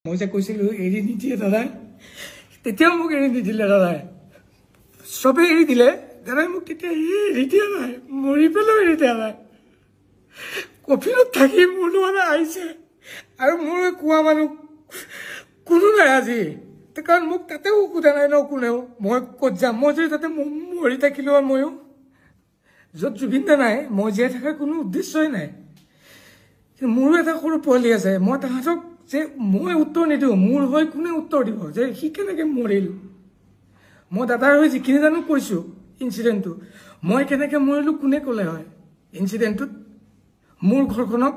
মই যে কৈছিলোঁ এৰি নিদিয়ে দাদাই, তেতিয়াও মোক এৰি নিদিলে দাদাই। চবেই এৰি দিলে, দাদাই মোক তেতিয়া এৰি দিয়া নাই, মৰি পেলাইও এৰি দিয়া নাই। কফিলত থাকি মোৰ মানে আহিছে আৰু মোৰ কোৱা মানুহ কোনো নাই আজি, কাৰণ মোক তাতেও সোধা নাই ন কোনেও মই ক'ত যাম। মই যদি তাতে মৰি থাকিলোঁ আৰু ময়ো য'ত জুবিন দা নাই, মই জীয়াই থকাৰ কোনো উদ্দেশ্যই নাই। মোৰো এটা সৰু পোৱালি আছে, মই তাহাঁতক যে মই উত্তৰ নিদিওঁ, মোৰ হৈ কোনে উত্তৰ দিব যে সি কেনেকৈ মৰিল। মই দাদাৰ হৈ যিখিনি জানো কৈছোঁ ইনচিডেণ্টটো, মই কেনেকৈ মৰিলোঁ কোনে ক'লে হয় ইনচিডেণ্টটোত। মোৰ ঘৰখনক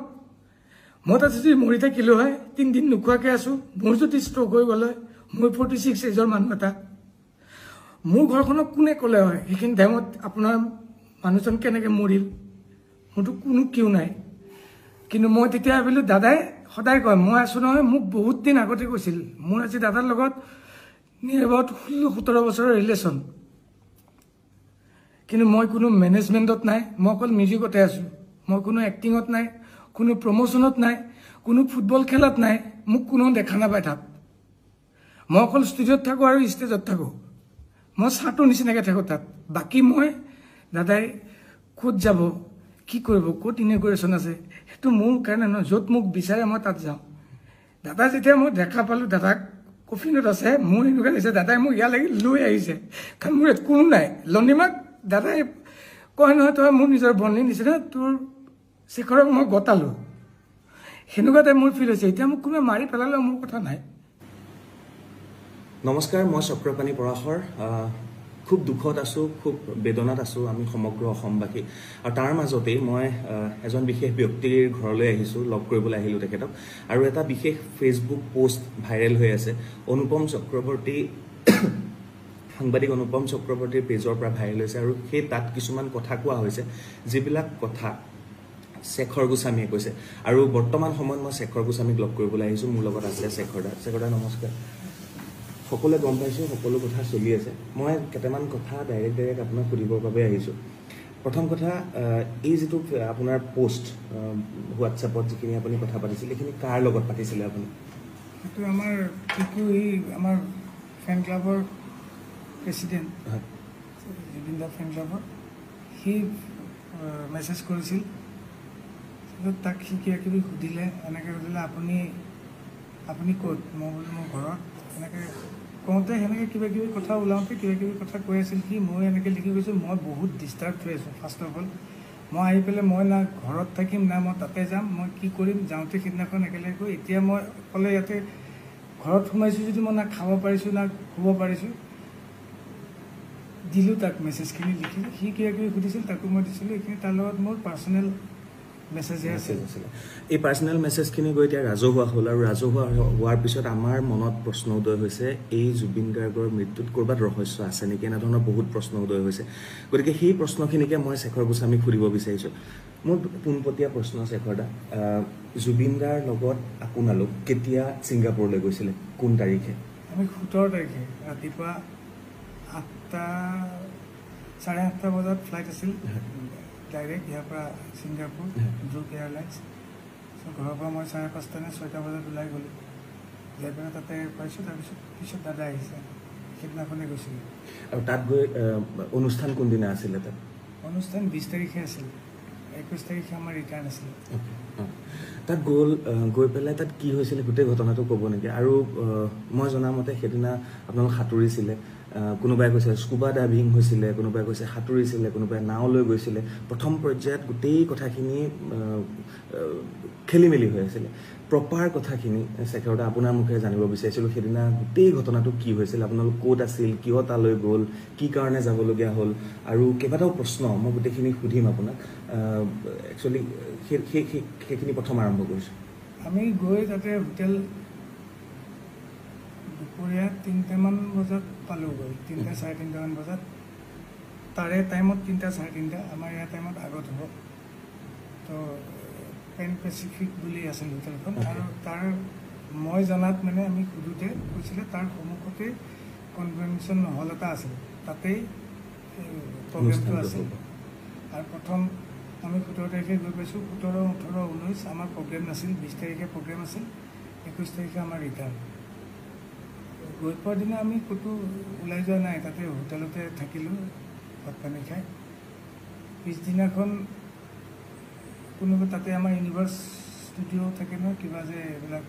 মই তাত যদি মৰি থাকিলোঁ হয়, 3 দিন নোখোৱাকৈ আছোঁ, মোৰ যদি ষ্ট্ৰক হৈ গ'ল হয়, মই 46 এজৰ মানুহ এটা, মোৰ ঘৰখনক কোনে ক'লে হয় সেইখিনি টাইমত আপোনাৰ মানুহজন কেনেকৈ মৰিল, মোৰতো কোনো কিয় নাই। কিন্তু মই তেতিয়া ভাবিলোঁ দাদাই সদায় কয় মই আছোঁ নহয়, মোক বহুত দিন আগতে কৈছিল। মোৰ আজি দাদাৰ লগত নিয়েৰ এবাউট 16-17 বছৰৰ ৰিলেশ্যন, কিন্তু মই কোনো মেনেজমেণ্টত নাই, মই অকল মিউজিকতে আছোঁ। মই কোনো এক্টিঙত নাই, কোনো প্ৰমোশ্যনত নাই, কোনো ফুটবল খেলত নাই, মোক কোনো দেখা নাপায় তাত। মই অকল ষ্টুডিঅ'ত থাকোঁ আৰু ষ্টেজত থাকোঁ, মই চাহটোৰ নিচিনাকৈ থাকোঁ তাত। বাকী মই দাদাই ক'ত যাব, কি কৰিব, ক'ত ইনগ্ৰেশ্যন আছে, সেইটো মোৰ কাৰণে নহয়। য'ত মোক বিচাৰে মই তাত যাওঁ। দাদা যেতিয়া মই দেখা পালোঁ, দাদাক কফিনত আছে, মোৰ এনেকুৱা লাগিছে দাদাই মোক ইয়ালৈকে লৈ আহিছে, কাৰণ মোৰ ইয়াত কোনো নাই। লণ্ডিমাক দাদাই কয় নহয় তই মোৰ নিজৰ বন্ধুৰ নিচিনা, তোৰ শেখৰক মই গতালোঁ, সেনেকুৱা টাইপ মোৰ ফিল হৈছে। এতিয়া মোক কোনোবাই মাৰি পেলালেও মোৰ কথা নাই। নমস্কাৰ, মই চক্ৰপাণি পৰাশৰ। খুব দুখত আছোঁ, খুব বেদনাত আছোঁ আমি সমগ্ৰ অসমবাসী। আৰু তাৰ মাজতেই মই এজন বিশেষ ব্যক্তিৰ ঘৰলৈ আহিছোঁ, লগ কৰিবলৈ আহিলোঁ তেখেতক। আৰু এটা বিশেষ ফেচবুক পোষ্ট ভাইৰেল হৈ আছে, অনুপম চক্ৰৱৰ্তী সাংবাদিক অনুপম চক্ৰৱৰ্তীৰ পেজৰ পৰা ভাইৰেল হৈছে। আৰু সেই তাত কিছুমান কথা কোৱা হৈছে, যিবিলাক কথা শেখৰ গোস্বামীয়ে কৈছে। আৰু বৰ্তমান সময়ত মই শেখৰ গোস্বামীক লগ কৰিবলৈ আহিছোঁ। মোৰ লগত আছে শেখৰ দা। শেখৰ দা নমস্কাৰ। সকলোৱে গম পাইছোঁ, সকলো কথা চলি আছে। মই কেইটামান কথা ডাইৰেক্ট আপোনাক সুধিবৰ বাবে আহিছোঁ। প্ৰথম কথা, এই যিটো আপোনাৰ পোষ্ট হোৱাটছএপত যিখিনি আপুনি কথা পাতিছিলে, এইখিনি কাৰ লগত পাতিছিলে আপুনি? সেইটো আমাৰ আমাৰ ফেন ক্লাবৰ প্ৰেচিডেণ্ট জুবিন দা ফেন ক্লাবৰ, সি মেছেজ কৰিছিল। তাক সি কিবা কিবি সুধিলে, এনেকৈ সুধিলে আপুনি ক'ত, মই বোলো মোৰ ঘৰত। এনেকৈ কওঁতে সেনেকৈ কিবা কিবি কথা ওলাওঁতে কিবা কিবি কথা কৈ আছিল সি। মই এনেকৈ লিখি গৈছোঁ, মই বহুত ডিষ্টাৰ্ব হৈ আছোঁ। ফাৰ্ষ্ট অফ অল মই আহি পেলাই মই না ঘৰত থাকিম না মই তাতে যাম, মই কি কৰিম। যাওঁতে সিদিনাখন একেলগে গৈ এতিয়া মই অকলে ইয়াতে ঘৰত সোমাইছোঁ যদি মই না খাব পাৰিছোঁ না শুব পাৰিছোঁ। দিলোঁ তাক মেছেজখিনি লিখি, সি কিবা কিবি সুধিছিল তাকো মই দিছিলোঁ। এইখিনি তাৰ লগত মোৰ পাৰ্চনেল মেছেজহে আছিলে। এই পাৰ্চনেল মেছেজখিনি গৈ এতিয়া ৰাজহুৱা হ'ল। আৰু ৰাজহুৱা হোৱাৰ পিছত আমাৰ মনত প্ৰশ্ন উদয় হৈছে, এই জুবিন গাৰ্গৰ মৃত্যুত ক'ৰবাত ৰহস্য আছে নেকি, এনেধৰণৰ বহুত প্ৰশ্ন উদয় হৈছে। গতিকে সেই প্ৰশ্নখিনিকে মই শেখৰ গোস্বামীক সুধিব বিচাৰিছোঁ। মোৰ পোনপটীয়া প্ৰশ্ন শেখৰ দা, জুবিন দাৰ লগত আপোনালোক কেতিয়া ছিংগাপুৰলৈ গৈছিলে, কোন তাৰিখে? আমি 17 তাৰিখে ৰাতিপুৱা 8:30 বজাত ফ্লাইট আছিল ডাইৰেক্ট ইয়াৰ পৰা ছিংগাপুৰ ড্ৰুক এয়াৰলাইন্স। ঘৰৰ পৰা মই 5:30 নে 6টা বজাত ওলাই গ'লোঁ, যাই পেলাই তাতে পাইছোঁ। তাৰপিছত দাদা আহিছে, সেইদিনাখনে গৈছিলোঁ। আৰু তাত গৈ অনুষ্ঠান কোনদিনা আছিলে? তাত অনুষ্ঠান 20 তাৰিখে আছিল, 21 তাৰিখে আমাৰ ৰিটাৰ্ণ আছিলে। তাত গৈ পেলাই তাত কি হৈছিলে গোটেই ঘটনাটো ক'ব নেকি? আৰু মই জনামতে সেইদিনা আপোনালোক সাঁতুৰিছিলে, কোনোবাই কৈছে স্কুবা ডাইভিং হৈছিলে, কোনোবাই কৈছে সাঁতুৰিছিলে, কোনোবাই নাও লৈ গৈছিলে। প্ৰথম পৰ্যায়ত গোটেই কথাখিনি খেলি মেলি হৈ আছিলে। প্ৰপাৰ কথাখিনি শেখৰ দা আপোনাৰ মুখেৰে জানিব বিচাৰিছিলোঁ, সেইদিনা গোটেই ঘটনাটো কি হৈছিল, আপোনালোক ক'ত আছিল, কিয় তালৈ গ'ল, কি কাৰণে যাবলগীয়া হ'ল, আৰু কেইবাটাও প্ৰশ্ন মই গোটেইখিনি সুধিম আপোনাক। একচুৱেলি সেইখিনি প্ৰথম আৰম্ভ কৰিছোঁ। আমি গৈ তাতে হোটেল দুপৰীয়া 3টামান বজাত পালোঁগৈ, 3-3:30 বজাত। তাৰে টাইমত 3-3:30, আমাৰ ইয়াৰ টাইমত আগত হ'ব। তো পেন পেচিফিক বুলি আছিল হোটেলখন। আৰু তাৰ মই জনাত মানে আমি সুধোতে কৈছিলে তাৰ সন্মুখতে কনভেনশ্যন হল এটা আছিল, তাতেই প্ৰগ্ৰেমটো আছিল। আৰু প্ৰথম আমি 17 তাৰিখে গৈ পাইছোঁ। 17, 18, 19 আমাৰ প্ৰগ্ৰেম নাছিল, 20 তাৰিখে প্ৰগ্ৰেম আছিল। 21 তাৰিখে আমাৰ ৰিটাৰ্ণ গৈ পোৱাৰ দিনা আমি ক'তো ওলাই যোৱা নাই তাতে হোটেলতে থাকিলোঁ ভাত পানী খাই পিছদিনাখন কোনোবা তাতে আমাৰ ইউনিভাৰ্ছ ষ্টুডিঅ' থাকে ন কিবা যে এইবিলাক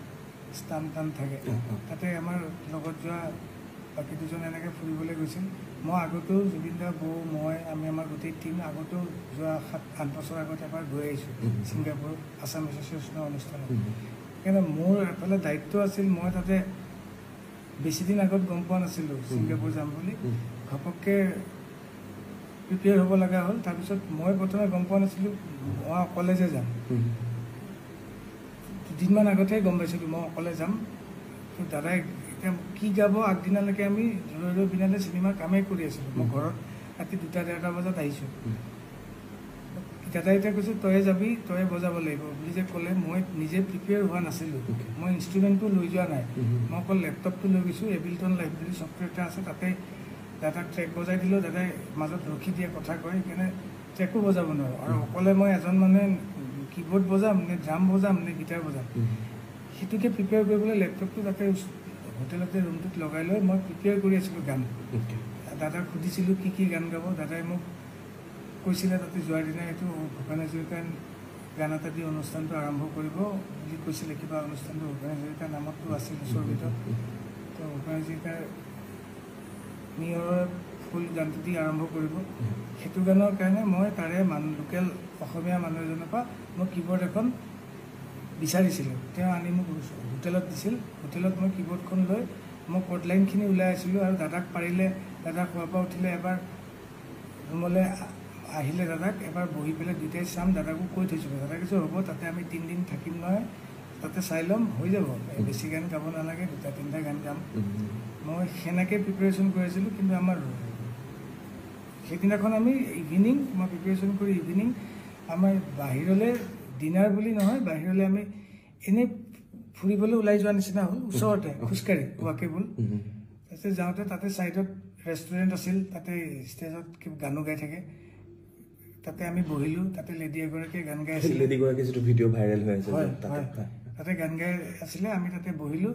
স্থান থাকে তাতে আমাৰ লগত যোৱা বাকী দুজন এনেকৈ ফুৰিবলৈ গৈছিল মই আগতেও জুবিন দা বৌ মই আমি আমাৰ গোটেই টীম আগতেও যোৱা 7-8 বছৰ আগত এবাৰ গৈ আহিছোঁ ছিংগাপুৰ আছাম এছ'চিয়েশ্যনৰ অনুষ্ঠানত সেইকাৰণে মোৰ এফালে দায়িত্ব আছিল মই তাতে বেছিদিন আগত গম পোৱা নাছিলোঁ ছিংগাপুৰ যাম বুলি ঘপককৈ প্ৰিপেয়াৰ হ'ব লগা হ'ল তাৰপিছত মই প্ৰথমে গম পোৱা নাছিলোঁ মই অকলে যে যাম দুদিনমান আগতেই গম পাইছিলোঁ মই অকলে যাম দাদাই এতিয়া কি গাব আগদিনালৈকে আমি ৰৈ বিনালে চিনেমাৰ কামেই কৰি আছিলোঁ মই ঘৰত ৰাতি 2-1:30 বজাত আহিছোঁ দাদাই এতিয়া কৈছোঁ তয়ে যাবি তয়ে বজাব লাগিব বুলি যে ক'লে মই নিজে প্ৰিপেয়াৰ হোৱা নাছিলোঁ মই ইনষ্ট্ৰুমেণ্টটো লৈ যোৱা নাই মই অকল লেপটপটো লৈ গৈছোঁ এবিলটন লাইভ বুলি ছফ্টৱেৰ এটা আছে তাতে দাদাক ট্ৰেক বজাই দিলোঁ দাদাই মাজত ৰখি দিয়ে কথা কয় সেইকাৰণে ট্ৰেকো বজাব নোৱাৰোঁ আৰু অকলে মই এজন মানুহে কীবৰ্ড বজাম নে ড্ৰাম বজাম নে গীটাৰ বজাম সেইটোকে প্ৰিপেয়াৰ কৰিবলৈ লেপটপটো তাতে হোটেলতে ৰুমটোত লগাই লৈ মই প্ৰিপেয়াৰ কৰি আছিলোঁ গান দাদাক সুধিছিলোঁ কি গান গাব দাদাই মোক কৈছিলে তাতে যোৱাৰ দিনা এইটো ভূপেন হাজৰিকাৰ গান এটা দি অনুষ্ঠানটো আৰম্ভ কৰিব বুলি কৈছিলে কিবা অনুষ্ঠানটো ভূপেন হাজৰিকাৰ নামতো আছিল ওচৰ ভিতৰত তো ভূপেন হাজৰিকাৰ নিয়ৰৰ ফুল গানটো দি আৰম্ভ কৰিব সেইটো গানৰ কাৰণে মই তাৰে লোকেল অসমীয়া মানুহ এজনৰ পৰা মই কীবৰ্ড এখন বিচাৰিছিলোঁ তেওঁ আনি মোক হোটেলত দিছিল হোটেলত মই কীবৰ্ডখন লৈ মই কৰ্ড লাইনখিনি ওলাই আছিলোঁ আৰু দাদাক পাৰিলে দাদাক খোৱাৰ পৰা উঠিলে এবাৰ ৰুমলৈ আহিলে দাদাক এবাৰ বহি পেলাই দুয়োটাই চাম দাদাকো কৈ থৈছিলোঁ দাদাক কৈছোঁ হ'ব তাতে আমি 3 দিন থাকিম নহয় তাতে চাই ল'ম হৈ যাব বেছি গান গাব নালাগে 2-3টা গান গাম মই সেনেকৈ প্ৰিপেৰেশ্যন কৰি আছিলোঁ কিন্তু আমাৰ সেইদিনাখন আমি ইভিনিং মই প্ৰিপেৰেশ্যন কৰি ইভিনিং আমাৰ বাহিৰলৈ ডিনাৰ বুলি নহয় বাহিৰলৈ আমি এনেই ফুৰিবলৈ ওলাই যোৱা নিচিনা হ'ল ওচৰতে খোজকাঢ়ি ৱাকেবল তাৰপিছত যাওঁতে তাতে ছাইডত ৰেষ্টুৰেণ্ট আছিল তাতে ষ্টেজত গানো গাই থাকে তাতে আমি বহিলোঁ তাতে লেডি এগৰাকীয়ে গান গাই আছিল লেডিগৰাকী যিটো ভিডিঅ' ভাইৰেল হৈ আছে তাতে গান গাই আছিলে আমি তাতে বহিলোঁ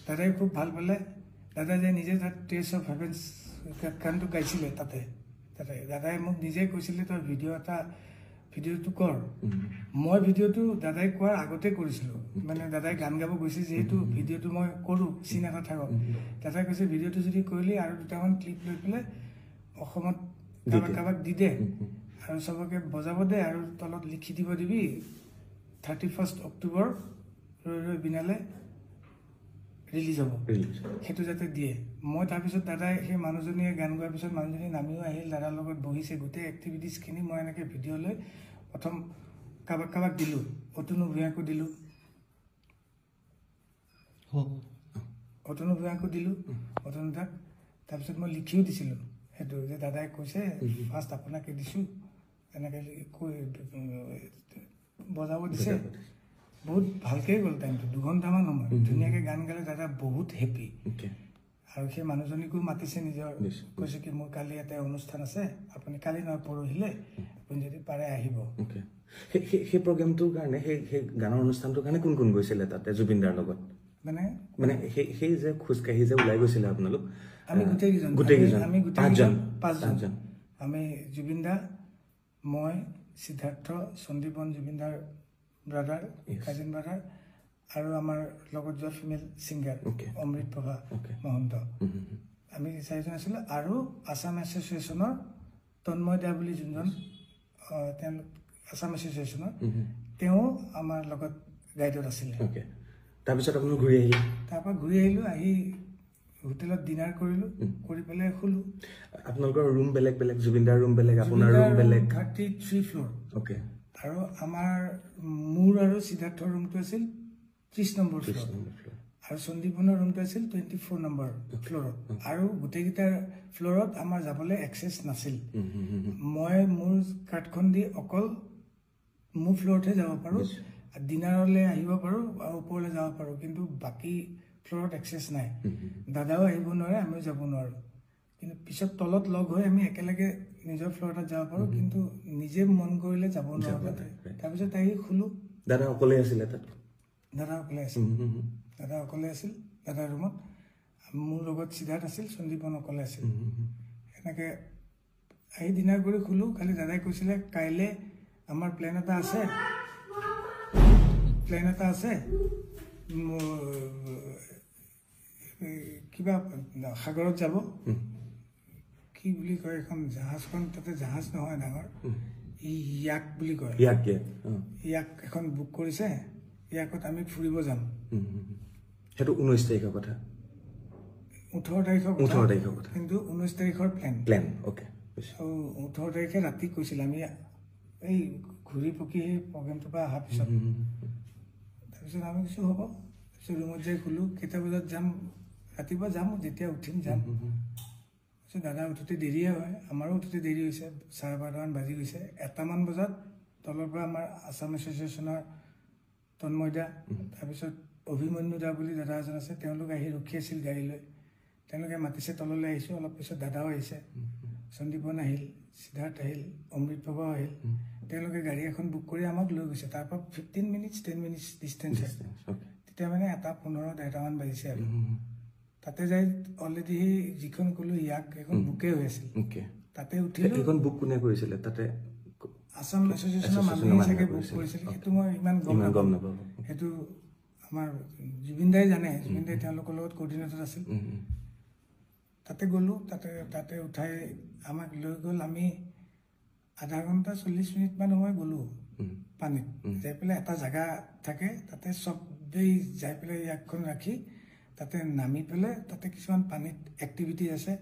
দাদাই খুব ভাল পালে দাদাই যে নিজে তাত টেষ্ট অফ হেভেন্স গানটো গাইছিলে তাতে দাদাই মোক নিজে কৈছিলে তই ভিডিঅ'টো কৰ মই ভিডিঅ'টো দাদাই কোৱাৰ আগতে কৰিছিলোঁ মানে দাদাই গান গাব গৈছে যিহেতু ভিডিঅ'টো মই কৰোঁ চিন এটা থাকক দাদাই কৈছে ভিডিঅ'টো যদি কৰিলি আৰু 2টামান ক্লিপ লৈ পেলাই অসমত কাৰোবাক দি দে আৰু চবকে বজাব দে আৰু তলত লিখি দিব দিবি 31 অক্টোবৰ ৰৈ বিনালে ৰিলিজ হ'ব সেইটো যাতে দিয়ে মই তাৰপিছত দাদাই সেই মানুহজনীয়ে গান গোৱাৰ পিছত মানুহজনী নামিও আহিল দাদাৰ লগত বহিছে গোটেই এক্টিভিটিছখিনি মই এনেকৈ ভিডিঅ' লৈ প্ৰথম কাৰোবাক দিলোঁ অতনু ভূঞাকো দিলোঁ অতনু দাক তাৰপিছত মই লিখিও দিছিলোঁ সেইটো যে দাদাই কৈছে ফাৰ্ষ্ট আপোনাকে দিছোঁ এনেকৈ কৈ বজাব দিছে বহুত ভালকৈ গ'ল টাইমটো 2 ঘণ্টামান সময় ধুনীয়াকৈ গান গালে দাদা বহুত হেপী আৰু সেই মানুহজনীকো মাতিছে নিজৰ কৈছে কি মোৰ কালি এটা অনুষ্ঠান আছে আপুনি কালি নহয় পৰহিলে আপুনি যদি পাৰে আহিব সেই প্ৰগ্ৰেমটোৰ কাৰণে সেই গানৰ অনুষ্ঠানটোৰ কাৰণে কোন গৈছিলে তাতে জুবিন দাৰ লগত মানে সেই যে খোজকাঢ়ি যে ওলাই গৈছিলে আপোনালোক আমি গোটেইকেইজন আমি 5জন আমি জুবিন দা মই সিদ্ধাৰ্থ সন্দীপন জুবিন দাৰ ব্ৰাদাৰ কাজিন ব্ৰাদাৰ আৰু আমাৰ লগত যোৱা ফিমেল ছিংগাৰ অমৃত প্ৰভা মহন্ত আমি 4জন আছিলোঁ আৰু আছাম এছ'চিয়েশ্যনৰ তন্ময় দা বুলি যোনজন তেওঁলোক আছাম এছ'চিয়েশ্যনৰ তেওঁ আমাৰ লগত গাইডত আছিলে তাৰপিছত আপোনালোক তাৰপৰা ঘূৰি আহিলোঁ আহি হোটেলত ডিনাৰ কৰিলোঁ কৰি পেলাই শুলোঁ আপোনালোকৰ ৰুম বেলেগ জুবিনদাৰ ৰুম বেলেগ আপোনাৰ ৰুম বেলেগ 33 ফ্ল'ৰ আৰু আমাৰ মোৰ আৰু সিদ্ধাৰ্থৰ ৰুমটো আছিল 30 নম্বৰ ফ্ল'ৰ আৰু সন্দীপনৰ ৰুমটো আছিল 24 নম্বৰ ফ্ল'ৰত আৰু গোটেইকেইটা ফ্ল'ৰত আমাৰ যাবলৈ এক্সেছ নাছিল মই মোৰ কাৰ্ডখন দি অকল মোৰ ফ্ল'ৰতহে যাব পাৰোঁ ডিনাৰলৈ আহিব পাৰোঁ আৰু ওপৰলৈ যাব পাৰোঁ কিন্তু বাকী ফ্ল'ৰত এক্সেছ নাই দাদাও আহিব নোৱাৰে আমিও যাব নোৱাৰোঁ কিন্তু পিছত তলত লগ হৈ আমি একেলগে নিজৰ ফ্ল'ৰত যাব পাৰোঁ কিন্তু নিজে মন কৰিলে যাব নোৱাৰোঁ তাৰপিছত আহি শুলোঁ দাদা অকলে আছিলে তাত দাদা অকলে আছিল দাদা অকলে আছিল দাদাৰ ৰুমত মোৰ লগত সিদ্ধাৰ্থ আছিল সন্দীপন অকলে আছিল এনেকৈ আহি ডিনাৰ কৰি খুলোঁ খালি দাদাই কৈছিলে কাইলৈ আমাৰ প্লেন এটা আছে কিবা সাগৰত যাব কি বুলি কয় এখন জাহাজখন তাতে জাহাজ নহয় ডাঙৰ ইয়াক বুলি কয় ইয়াক এখন বুক কৰিছে ইয়াকত আমি ফুৰিব যাম সেইটো 19 তাৰিখৰ কথা 18 তাৰিখৰ কথা কিন্তু 19 তাৰিখৰ প্লেন ওকে 18 তাৰিখে ৰাতি কৈছিল আমি এই ঘূৰি পকি সেই প্ৰগ্ৰেমটোৰ পৰা অহাৰ পিছত তাৰপিছত আমি কিছু হ'ব তাৰপিছত ৰুমত যাই খুলোঁ কেইটা বজাত যাম ৰাতিপুৱা যাম যেতিয়া উঠিম যাম তাৰপিছত দাদা উঠোতে দেৰিয়ে হয় আমাৰো উঠোতে দেৰি হৈছে 12:30মান বাজি গৈছে 1টামান বজাত তলৰ পৰা আমাৰ আছাম এছ'চিয়েশ্যনৰ তন্ময়দা তাৰপিছত অভিমন্যু দা বুলি দাদা এজন আছে তেওঁলোক আহি ৰখি আছিল গাড়ী লৈ তেওঁলোকে মাতিছে তললৈ আহিছোঁ অলপ পিছত দাদাও আহিছে সন্দীপন আহিল সিদ্ধাৰ্থ আহিল অমৃত বাবাও আহিল তেওঁলোকে গাড়ী এখন বুক কৰি আমাক লৈ গৈছে তাৰ পৰা 10 মিনিটছ ডিষ্টেঞ্চ তেতিয়া মানে 1:15-1:30মান বাজিছে আৰু তাতে যাই অলৰেডি সেই যিখন ক'লোঁ ইয়াক এখন বুকে হৈ আছিল তাতে উঠিলোঁ এখন বুক কোনে কৰিছিলে তাতে আছাম এছ'চিয়েশ্যনৰ মানুহে চাগে বুক কৰিছিল সেইটো মই ইমান গম নাপাওঁ সেইটো আমাৰ জুবিন দাই জানে জুবিন দাই তেওঁলোকৰ লগত কোঅৰ্ডিনেটৰ আছিল তাতে গ'লোঁ তাতে উঠাই আমাক লৈ গ'ল আমি আধা ঘণ্টা 40 মিনিটমান সময় গ'লোঁ পানীত যাই পেলাই এটা জেগা থাকে তাতে চবেই যাই পেলাই ইয়াকখন ৰাখি তাতে নামি পেলাই তাতে কিছুমান পানীত এক্টিভিটি আছে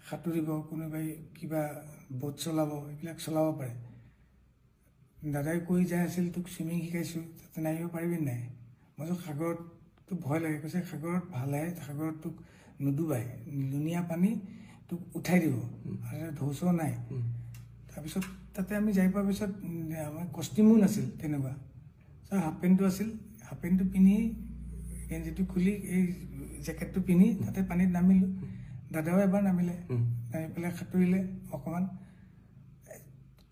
সাঁতুৰিব কোনোবাই কিবা বোট চলাব এইবিলাক চলাব পাৰে দাদাই কৈ যাই আছিল তোক চুইমিং শিকাইছোঁ তাতে নামিব পাৰিবি নাই মই সাগৰতটো ভয় লাগে কৈছে সাগৰত ভালহে সাগৰত তোক নুডুবাই লুণীয়া পানী তোক উঠাই দিব আৰু ঢৌচৌ নাই তাৰপিছত তাতে আমি যাই পোৱাৰ পিছত আমাৰ কষ্টিউমো নাছিল তেনেকুৱা হাফ পেণ্টটো আছিল হাফ পেণ্টটো পিন্ধি গেঞ্জিটো খুলি এই জেকেটটো পিন্ধি তাতে পানীত নামিলোঁ দাদাও এবাৰ নামি পেলাই সাঁতুৰিলে অকণমান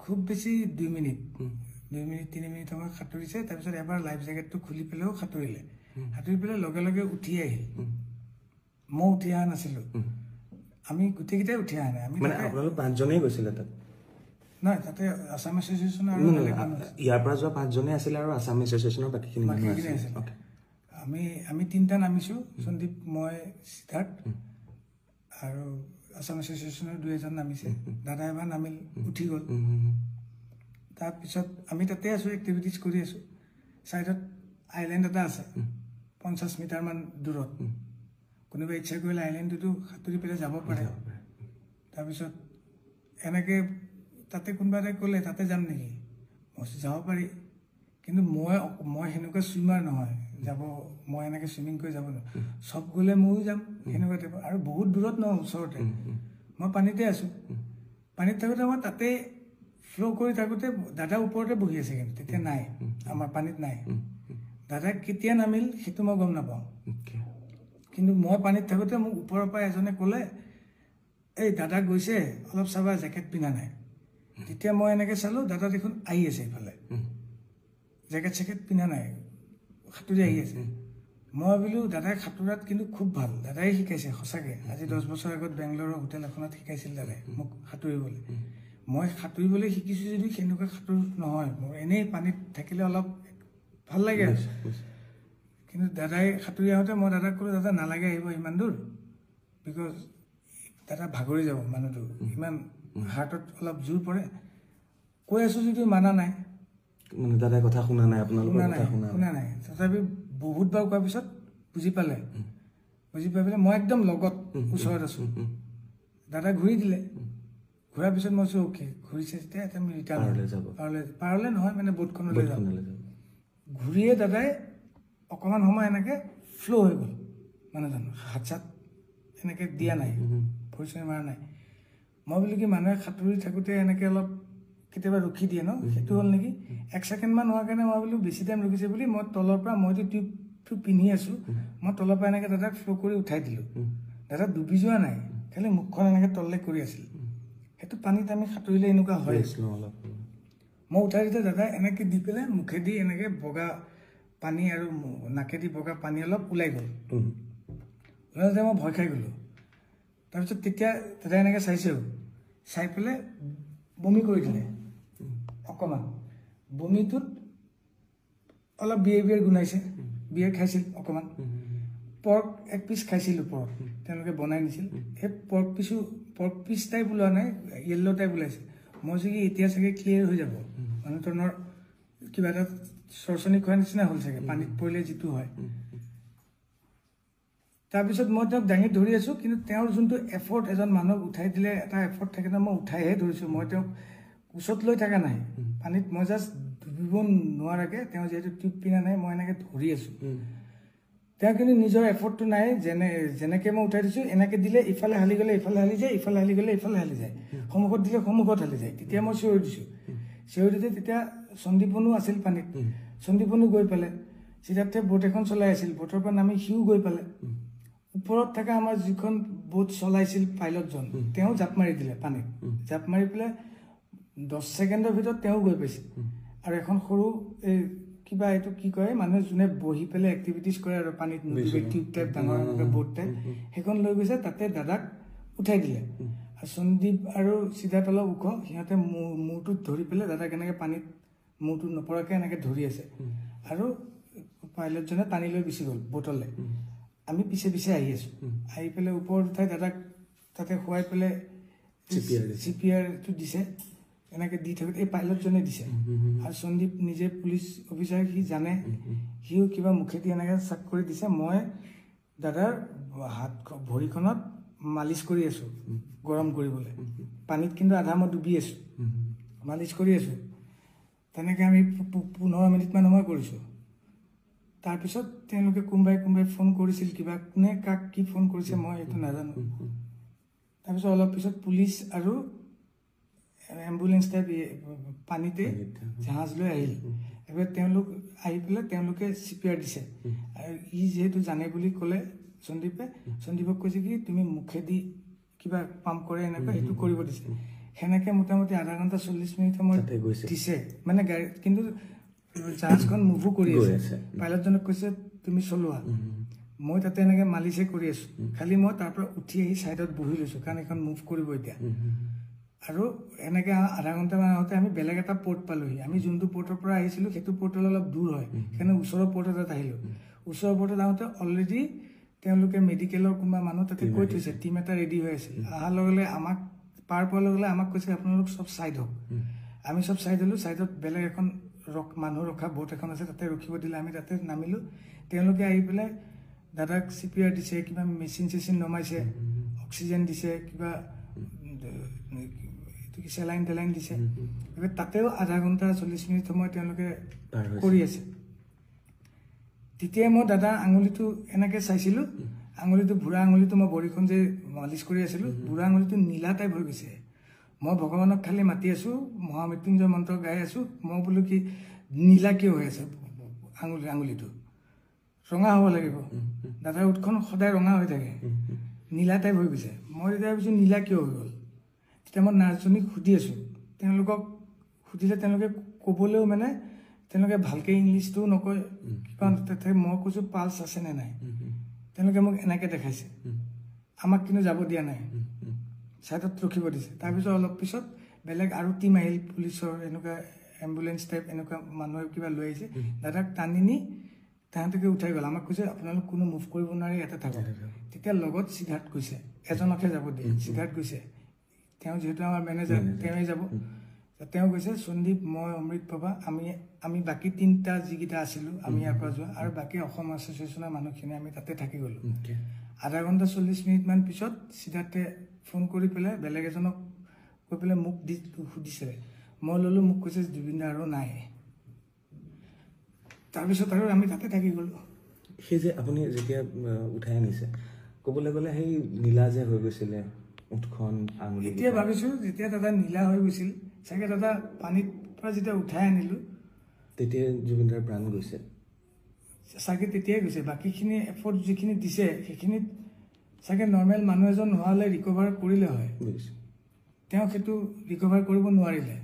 খুব বেছি 2 মিনিট 3 মিনিট সময় সাঁতুৰিছে তাৰপিছত এবাৰ লাইফ জেকেটটো খুলি পেলাইও সাঁতুৰি পেলাই লগে লগে উঠি আহিল মই উঠি অহা নাছিলোঁ আমি গোটেইকেইটাই উঠি অহা নাই আমি আপোনালোক 5জনেই গৈছিলে তাত নহয় তাতে আছাম এছ'চিয়েশ্যন আৰু ইয়াৰ পৰা যোৱা 5জনে আছিলে আৰু আছাম এছ'চিয়েশ্যনৰ বাকীখিনি মানুহ আছিল আমি 3টা নামিছোঁ সন্দীপ মই সিদ্ধাৰ্থ আৰু আছাম এছ'চিয়েশ্যনৰ 2-এজন নামিছে দাদা এবাৰ নামিল উঠি গ'ল তাৰপিছত আমি তাতে আছোঁ এক্টিভিটিজ কৰি আছোঁ ছাইডত আইলেণ্ড এটা আছে 50 মিটাৰমান দূৰত কোনোবাই ইচ্ছা কৰিলে আইলেণ্ডটোতো সাঁতুৰি পেলাই যাব পাৰে তাৰপিছত এনেকৈ তাতে কোনোবা এটাই ক'লে তাতে যাম নেকি মই যাব পাৰি কিন্তু মই সেনেকুৱা চুইমাৰ নহয় যাব মই এনেকৈ চুইমিং কৰি যাব নোৱাৰোঁ চব গ'লে ময়ো যাম সেনেকুৱা টাইপৰ আৰু বহুত দূৰত নহয় ওচৰতে মই পানীতে আছোঁ পানীত থাকোঁতে মই তাতে ফ্ল' কৰি থাকোঁতে দাদা ওপৰতে বহি আছে কিন্তু তেতিয়া নাই আমাৰ পানীত নাই দাদা কেতিয়া নামিল সেইটো মই গম নাপাওঁ কিন্তু মই পানীত থাকোঁতে মোক ওপৰৰ পৰা এজনে ক'লে এই দাদা গৈছে অলপ চাবা জেকেট পিন্ধা নাই তেতিয়া মই এনেকৈ চালোঁ দাদা দেখোন আহি আছে এইফালে জেকেট চেকেট পিন্ধা নাই সাঁতুৰি আহি আছে মই ভাবিলোঁ দাদাই সাঁতোৰাত কিন্তু খুব ভাল দাদাই শিকাইছে সঁচাকৈ আজি 10 বছৰ আগত বেংগলোৰৰ হোটেল এখনত শিকাইছিল দাদাই মোক সাঁতুৰিবলৈ মই সাঁতুৰিবলৈ শিকিছোঁ যদিও সেনেকুৱা সাঁতোৰ নহয় মোৰ এনেই পানীত থাকিলে অলপ ভাল লাগে কিন্তু দাদাই সাঁতুৰি আহোঁতে মই দাদাক ক'লোঁ দাদা নালাগে আহিব ইমান দূৰ বিকজ দাদা ভাগৰি যাব মানুহটো ইমান হাৰ্টত অলপ জোৰ পৰে কৈ আছোঁ যদিও মানা নাই মানে দাদাই কথা শুনা নাই আপোনালোকৰ কথা শুনা নাই তথাপি বহুতবাৰ কোৱাৰ পিছত বুজি পাই পেলাই মই একদম লগত ওচৰত আছোঁ দাদা ঘূৰি দিলে ঘূৰাৰ পিছত মই কৈছোঁ অ'কে ঘূৰিছে যেতিয়া এতিয়া আমি ৰিটাৰ্ণ পাৰলৈ নহয় মানে বোটখনলৈ যাম ঘূৰিয়ে দাদাই অকণমান সময় এনেকৈ ফ্ল' হৈ গ'ল মানুহজন হাত চাত এনেকৈ দিয়া নাই ভৰি চৰি মাৰা নাই মই বোলো কি মানুহে সাঁতুৰি থাকোঁতে এনেকৈ অলপ কেতিয়াবা ৰখি দিয়ে ন সেইটো হ'ল নেকি 1 ছেকেণ্ডমান হোৱাৰ কাৰণে মই বোলো বেছি টাইম ৰখিছে বুলি মই তলৰ পৰা মইতো টিউবটো পিন্ধি আছোঁ মই তলৰ পৰা এনেকৈ দাদাক ফ্ল' কৰি উঠাই দিলোঁ দাদা ডুবি যোৱা নাই খালি মুখখন এনেকৈ তললৈ কৰি আছিল সেইটো পানীত আমি সাঁতুৰিলে এনেকুৱা হয় মই উঠাই দিওঁতে দাদা এনেকৈ দি পেলাই মুখেদি এনেকৈ বগা পানী আৰু নাকেদি বগা পানী অলপ ওলাই গ'ল ওলাই যাওঁতে মই ভয় খাই গ'লোঁ তাৰপিছত তেতিয়া দাদাই এনেকৈ চাইছেও চাই পেলাই বমি কৰি দিলে অকণমান বমিটোত অলপ বিয়েৰ গোন্ধাইছে বিয়েৰ খাইছিল অকণমান পৰ্ক এক পিচ খাইছিল ওপৰত তেওঁলোকে বনাই নিছিল সেই পৰ্ক পিচ টাইপ ওলোৱা নাই য়েল্ল' টাইপ ওলাইছে মই চাগে এতিয়া চাগে ক্লিয়াৰ হৈ যাব মানুহজনৰ কিবা এটা চৰচনি খোৱাৰ নিচিনা হ'ল চাগে পানীত পৰিলে যিটো হয় তাৰপিছত মই তেওঁক দাঙি ধৰি আছোঁ কিন্তু তেওঁৰ যোনটো এফৰ্ট এজন মানুহক উঠাই দিলে এটা এফৰ্ট থাকে ন মই উঠাইহে ধৰিছোঁ মই তেওঁক ওচৰত লৈ থকা নাই পানীত মই জাষ্ট ডুবিব নোৱাৰাকৈ তেওঁ যিহেতু টিউব পিনা নাই মই এনেকৈ ধৰি আছোঁ তেওঁ কিন্তু নিজৰ এফৰ্টটো নাই যেনেকৈ মই উঠাই দিছোঁ এনেকৈ দিলে ইফালে হালি গ'লে ইফালে হালি যায় ইফালে হালি গ'লে ইফালে হালি যায় সন্মুখত দিলে সন্মুখত হালি যায় তেতিয়া মই চিঞৰি দিছোঁ চিঞৰি দিওঁতে তেতিয়া সন্দীপনো আছিল পানীত সন্দীপনো গৈ পালে চিধাৰ্থে বোট এখন চলাই আছিল বোটৰ পৰা নামি সিও গৈ পালে ওপৰত থকা আমাৰ যিখন বোট চলাইছিল পাইলটজন তেওঁ জাপ মাৰি দিলে পানীত জাপ মাৰি পেলাই 10 ছেকেণ্ডৰ ভিতৰত তেওঁ গৈ পাইছে আৰু এখন সৰু এই কিবা এইটো কি কয় মানুহে যোনে বহি পেলাই এক্টিভিটিজ কৰে আৰু পানীত নদী টিউব টাইপ ডাঙৰ বোট টাইপ সেইখন লৈ গৈছে তাতে দাদাক উঠাই দিলে আৰু সন্দীপ আৰু চিধাৰ্থ অলপ ওখ সিহঁতে মূৰটোত ধৰি পেলাই দাদাক এনেকৈ পানীত মূৰটো নপৰাকৈ এনেকৈ ধৰি আছে আৰু পাইলটজনে টানি লৈ গুচি গ'ল বোটলৈ আমি পিছে পিছে আহি আছোঁ আহি পেলাই ওপৰত উঠাই দাদাক তাতে শুৱাই পেলাই CPRটো দিছে এনেকৈ দি থাকোঁতে এই পাইলটজনে দিছে আৰু সন্দীপ নিজে পুলিচ অফিচাৰ সি জানে সিও কিবা মুখেদি এনেকৈ চাক কৰি দিছে মই দাদাৰ হাত ভৰিখনত মালিচ কৰি আছোঁ গৰম কৰিবলৈ পানীত কিন্তু আধা মই ডুবি আছোঁ মালিচ কৰি আছোঁ তেনেকৈ আমি 15 মিনিটমান সময় কৰিছোঁ তাৰপিছত তেওঁলোকে কোনোবাই ফোন কৰিছিল কিবা কোনে কাক কি ফোন কৰিছে মই এইটো নাজানো তাৰপিছত অলপ পিছত পুলিচ আৰু এম্বুলেঞ্চ টাইপ পানীতে জাহাজ লৈ আহিল এবাৰ তেওঁলোক আহি পেলাই তেওঁলোকে CPR দিছে আৰু ই যিহেতু জানে বুলি ক'লে সন্দীপক কৈছে কি তুমি মুখেদি কিবা পাম্প কৰে এনেকুৱা সেইটো কৰিব দিছে সেনেকৈ মোটামুটি আধা ঘণ্টা 40 মিনিট সময় দিছে মানে গাড়ী কিন্তু জাহাজখন মুভো কৰি আছে পাইলটজনক কৈছে তুমি চলোৱা মই তাতে এনেকৈ মালিচে কৰি আছোঁ খালি মই তাৰ পৰা উঠি আহি ছাইডত বহি লৈছোঁ কাৰণ এখন মুভ কৰিব এতিয়া আৰু এনেকৈ আধা ঘণ্টামান আগতে আমি বেলেগ এটা পৰ্ট পালোহি আমি যোনটো পৰ্টৰ পৰা আহিছিলোঁ সেইটো পৰ্টলৈ অলপ দূৰ হয় সেইকাৰণে ওচৰৰ পৰ্ট এটাত আহিলোঁ ওচৰৰ পৰ্টত আহোঁতে অলৰেডি তেওঁলোকে মেডিকেলৰ কোনোবা মানুহ তাতে কৈ থৈছে টিম এটা ৰেডি হৈ আছিল অহাৰ লগে লগে আমাক পাৰ পোৱাৰ লগে লগে আমাক কৈছে আপোনালোক চব ছাইড হওক আমি চব ছাইড হ'লোঁ ছাইডত বেলেগ এখন মানুহ ৰখা বোট এখন আছে তাতে ৰখিব দিলে আমি তাতে নামিলোঁ তেওঁলোকে আহি পেলাই দাদাক CPR দিছে কিবা মেচিন নমাইছে অক্সিজেন দিছে কিবা চেলাইন টেলাইন দিছে তাতেও আধা ঘণ্টা 40 মিনিট সময় তেওঁলোকে কৰি আছে তেতিয়াই মই দাদা আঙুলিটো এনেকৈ চাইছিলোঁ আঙুলিটো বুঢ়া আঙুলিটো মই ভৰিখন যে মালিচ কৰি আছিলোঁ বুঢ়া আঙুলিটো নীলা টাইপ হৈ গৈছে মই ভগৱানক খালি মাতি আছোঁ মহামৃত্যুঞ্জয় মন্ত্ৰ গাই আছোঁ মই বোলো কি নীলা কিয় হৈ আছে আঙুলিটো ৰঙা হ'ব লাগিব দাদাৰ উঠখন সদায় ৰঙা হৈ থাকে নীলা টাইপ হৈ গৈছে মই তেতিয়া ভাবিছোঁ নীলা কিয় হৈ গ'ল তেতিয়া মই নাৰ্ছজনীক সুধি আছোঁ তেওঁলোকক সুধিলে তেওঁলোকে ক'বলৈও মানে তেওঁলোকে ভালকৈ ইংলিছটোও নকয় কিবা তাতে মই কৈছোঁ পালছ আছে নে নাই তেওঁলোকে মোক এনেকৈ দেখাইছে আমাক কিন্তু যাব দিয়া নাই ছাইডত ৰখিব দিছে তাৰপিছত অলপ পিছত বেলেগ আৰু টিম আহিল পুলিচৰ এনেকুৱা এম্বুলেঞ্চ টাইপ এনেকুৱা মানুহে কিবা লৈ আহিছে দাদাক টানি নি তাহাঁতকে উঠাই গ'ল আমাক কৈছে আপোনালোক কোনো মুভ কৰিব নোৱাৰি ইয়াতে থাকক তেতিয়া লগত সিদ্ধাৰ্থ গৈছে এজনকহে যাব দিয়ে সিদ্ধাৰ্থ গৈছে তেওঁ যিহেতু আমাৰ মেনেজাৰ তেওঁৱে যাব তেওঁ কৈছে সন্দীপ মই অমৃত বাবা আমি বাকী 3টা যিকেইটা আছিলোঁ আমি ইয়াৰ পৰা যোৱা আৰু বাকী অসম এছ'চিয়েশ্যনৰ মানুহখিনি আমি তাতে থাকি গ'লোঁ আধা ঘণ্টা 40 মিনিটমান পিছত সিদ্ধাৰ্থে ফোন কৰি পেলাই বেলেগ এজনক কৈ পেলাই মোক সুধিছে মই ল'লোঁ মোক কৈছে জুবিন দা আৰু নাই তাৰপিছত আৰু আমি তাতে থাকি গ'লোঁ সেই যে আপুনি যেতিয়া উঠাই আনিছে ক'বলৈ গ'লে সেই নীলা যে হৈ গৈছিলে উঠখন আঙুলি এতিয়া ভাবিছোঁ যেতিয়া দাদা নীলা হৈ গৈছিল চাগে দাদা পানীৰ পৰা যেতিয়া উঠাই আনিলোঁ তেতিয়া জুবিন দাৰ প্ৰাণ গৈছে চাগে তেতিয়াই গৈছে বাকীখিনি এফৰ্ট যিখিনি দিছে সেইখিনিত চাগে নৰ্মেল মানুহ এজন নোহোৱালে ৰিকভাৰ কৰিলে হয় তেওঁ সেইটো ৰিকভাৰ কৰিব নোৱাৰিলে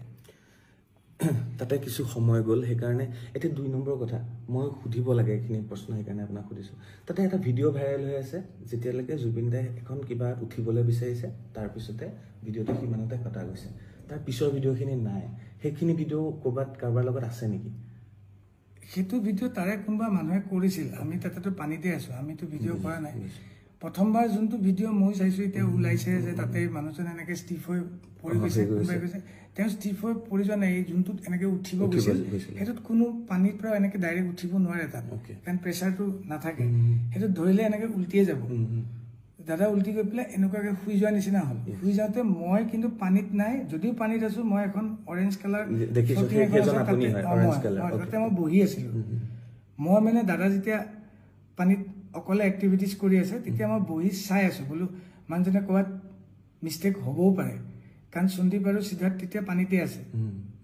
তাতে কিছু সময় গ'ল সেইকাৰণে এতিয়া 2 নম্বৰ কথা মই সুধিব লাগে এইখিনি প্ৰশ্ন সেইকাৰণে আপোনাক সুধিছোঁ তাতে এটা ভিডিঅ' ভাইৰেল হৈ আছে যেতিয়ালৈকে জুবিন দাই এখন কিবা উঠিবলৈ বিচাৰিছে তাৰপিছতে ভিডিঅ'টো সিমানতে কটা গৈছে তাৰ পিছৰ ভিডিঅ'খিনি নাই সেইখিনি ভিডিঅ' ক'ৰবাত কাৰোবাৰ লগত আছে নেকি সেইটো ভিডিঅ' তাৰে কোনোবা মানুহে কৰিছিল আমি তাতেতো পানীতে আছোঁ আমিতো ভিডিঅ' কৰা নাই প্ৰথমবাৰ যোনটো ভিডিঅ' মই চাইছোঁ এতিয়া ওলাইছে যে তাতে মানুহজন এনেকৈ ষ্টিফ হৈ পৰি গৈছে কোনোবাই কৈছে তেওঁ ষ্টিফ হৈ পৰি যোৱা নাই এই যোনটোত এনেকৈ উঠিব গৈছিল সেইটোত কোনো পানীৰ পৰা এনেকৈ ডাইৰেক্ট উঠিব নোৱাৰে তাত কাৰণ প্ৰেছাৰটো নাথাকে সেইটোত ধৰিলে এনেকৈ উল্টিয়ে যাব দাদা উল্টি গৈ পেলাই এনেকুৱাকৈ শুই যোৱা নিচিনা হ'ল শুই যাওঁতে মই কিন্তু পানীত নাই যদিও পানীত আছোঁ মই এখন অৰেঞ্জ কালাৰ তাতে মই বহি আছিলোঁ মই মানে দাদা যেতিয়া পানীত অকলে এক্টিভিটিজ কৰি আছে তেতিয়া মই বহি চাই আছোঁ বোলো মানুহজনে ক'ৰবাত মিষ্টেক হ'বও পাৰে কাৰণ সন্দীপ আৰু সিদ্ধাৰ্থ তেতিয়া পানীতে আছে